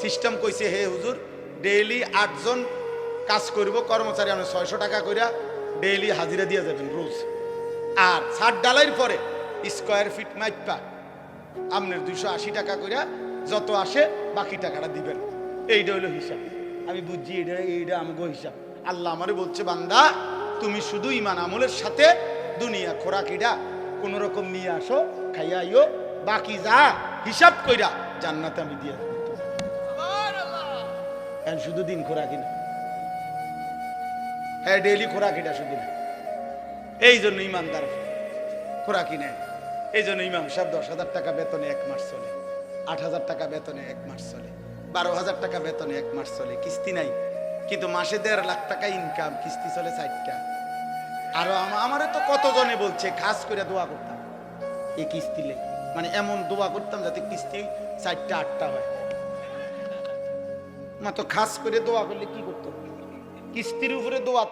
সিস্টেম কইছে হে হুজুর ডেইলি 8 জন কাজ করব, কর্মচারী আমি 600 টাকা কইরা ডেইলি হাজিরা দিয়ে যাবেন রোজ। আর ছাদ ডালাইয়ের পরে স্কয়ার ফিট মাইপা আপনার 280 টাকা কইরা যত আসে বাকি টাকাটা দিবেন। এইটা হইলো হিসাব। আমি বুঝছি এইটা আমগো হিসাব। আল্লাহ আমারে বলছে বান্দা তুমি শুধু ঈমান আমলের সাথে দুনিয়া খোরাকিটা কোন রকম নিয়ে আসো, খাইয়া আইও, বাকি যা হিসাব কইরা জান্নাতে আমি দিয়ে দেব। শুধু দিন খোরাকি না, হ্যাঁ ডেইলি খোরাকিটা শুধু না। এই জন্য ইমানদার খোরাকি নেয়। এই জন্য ইমাম সাহেব 10,000 টাকা বেতনে 1 মাস চলে, 8,000 টাকা বেতনে 1 মাস চলে, 12,000 টাকা বেতনে 1 মাস চলে, কিস্তি নাই, কিন্তু মাসে 1.5 লাখ টাকা ইনকাম, কিস্তি চলে 4টা। আরো আমারে তো কতজনে বলছে খাস করে দোয়া করতাম এই কিস্তিলে, মানে এমন দোয়া করতাম যাতে কিস্তি 4টা 8টা হয়। মা তো খাস করে দোয়া করলে কি করতো, কিস্তির উপরে দোয়া।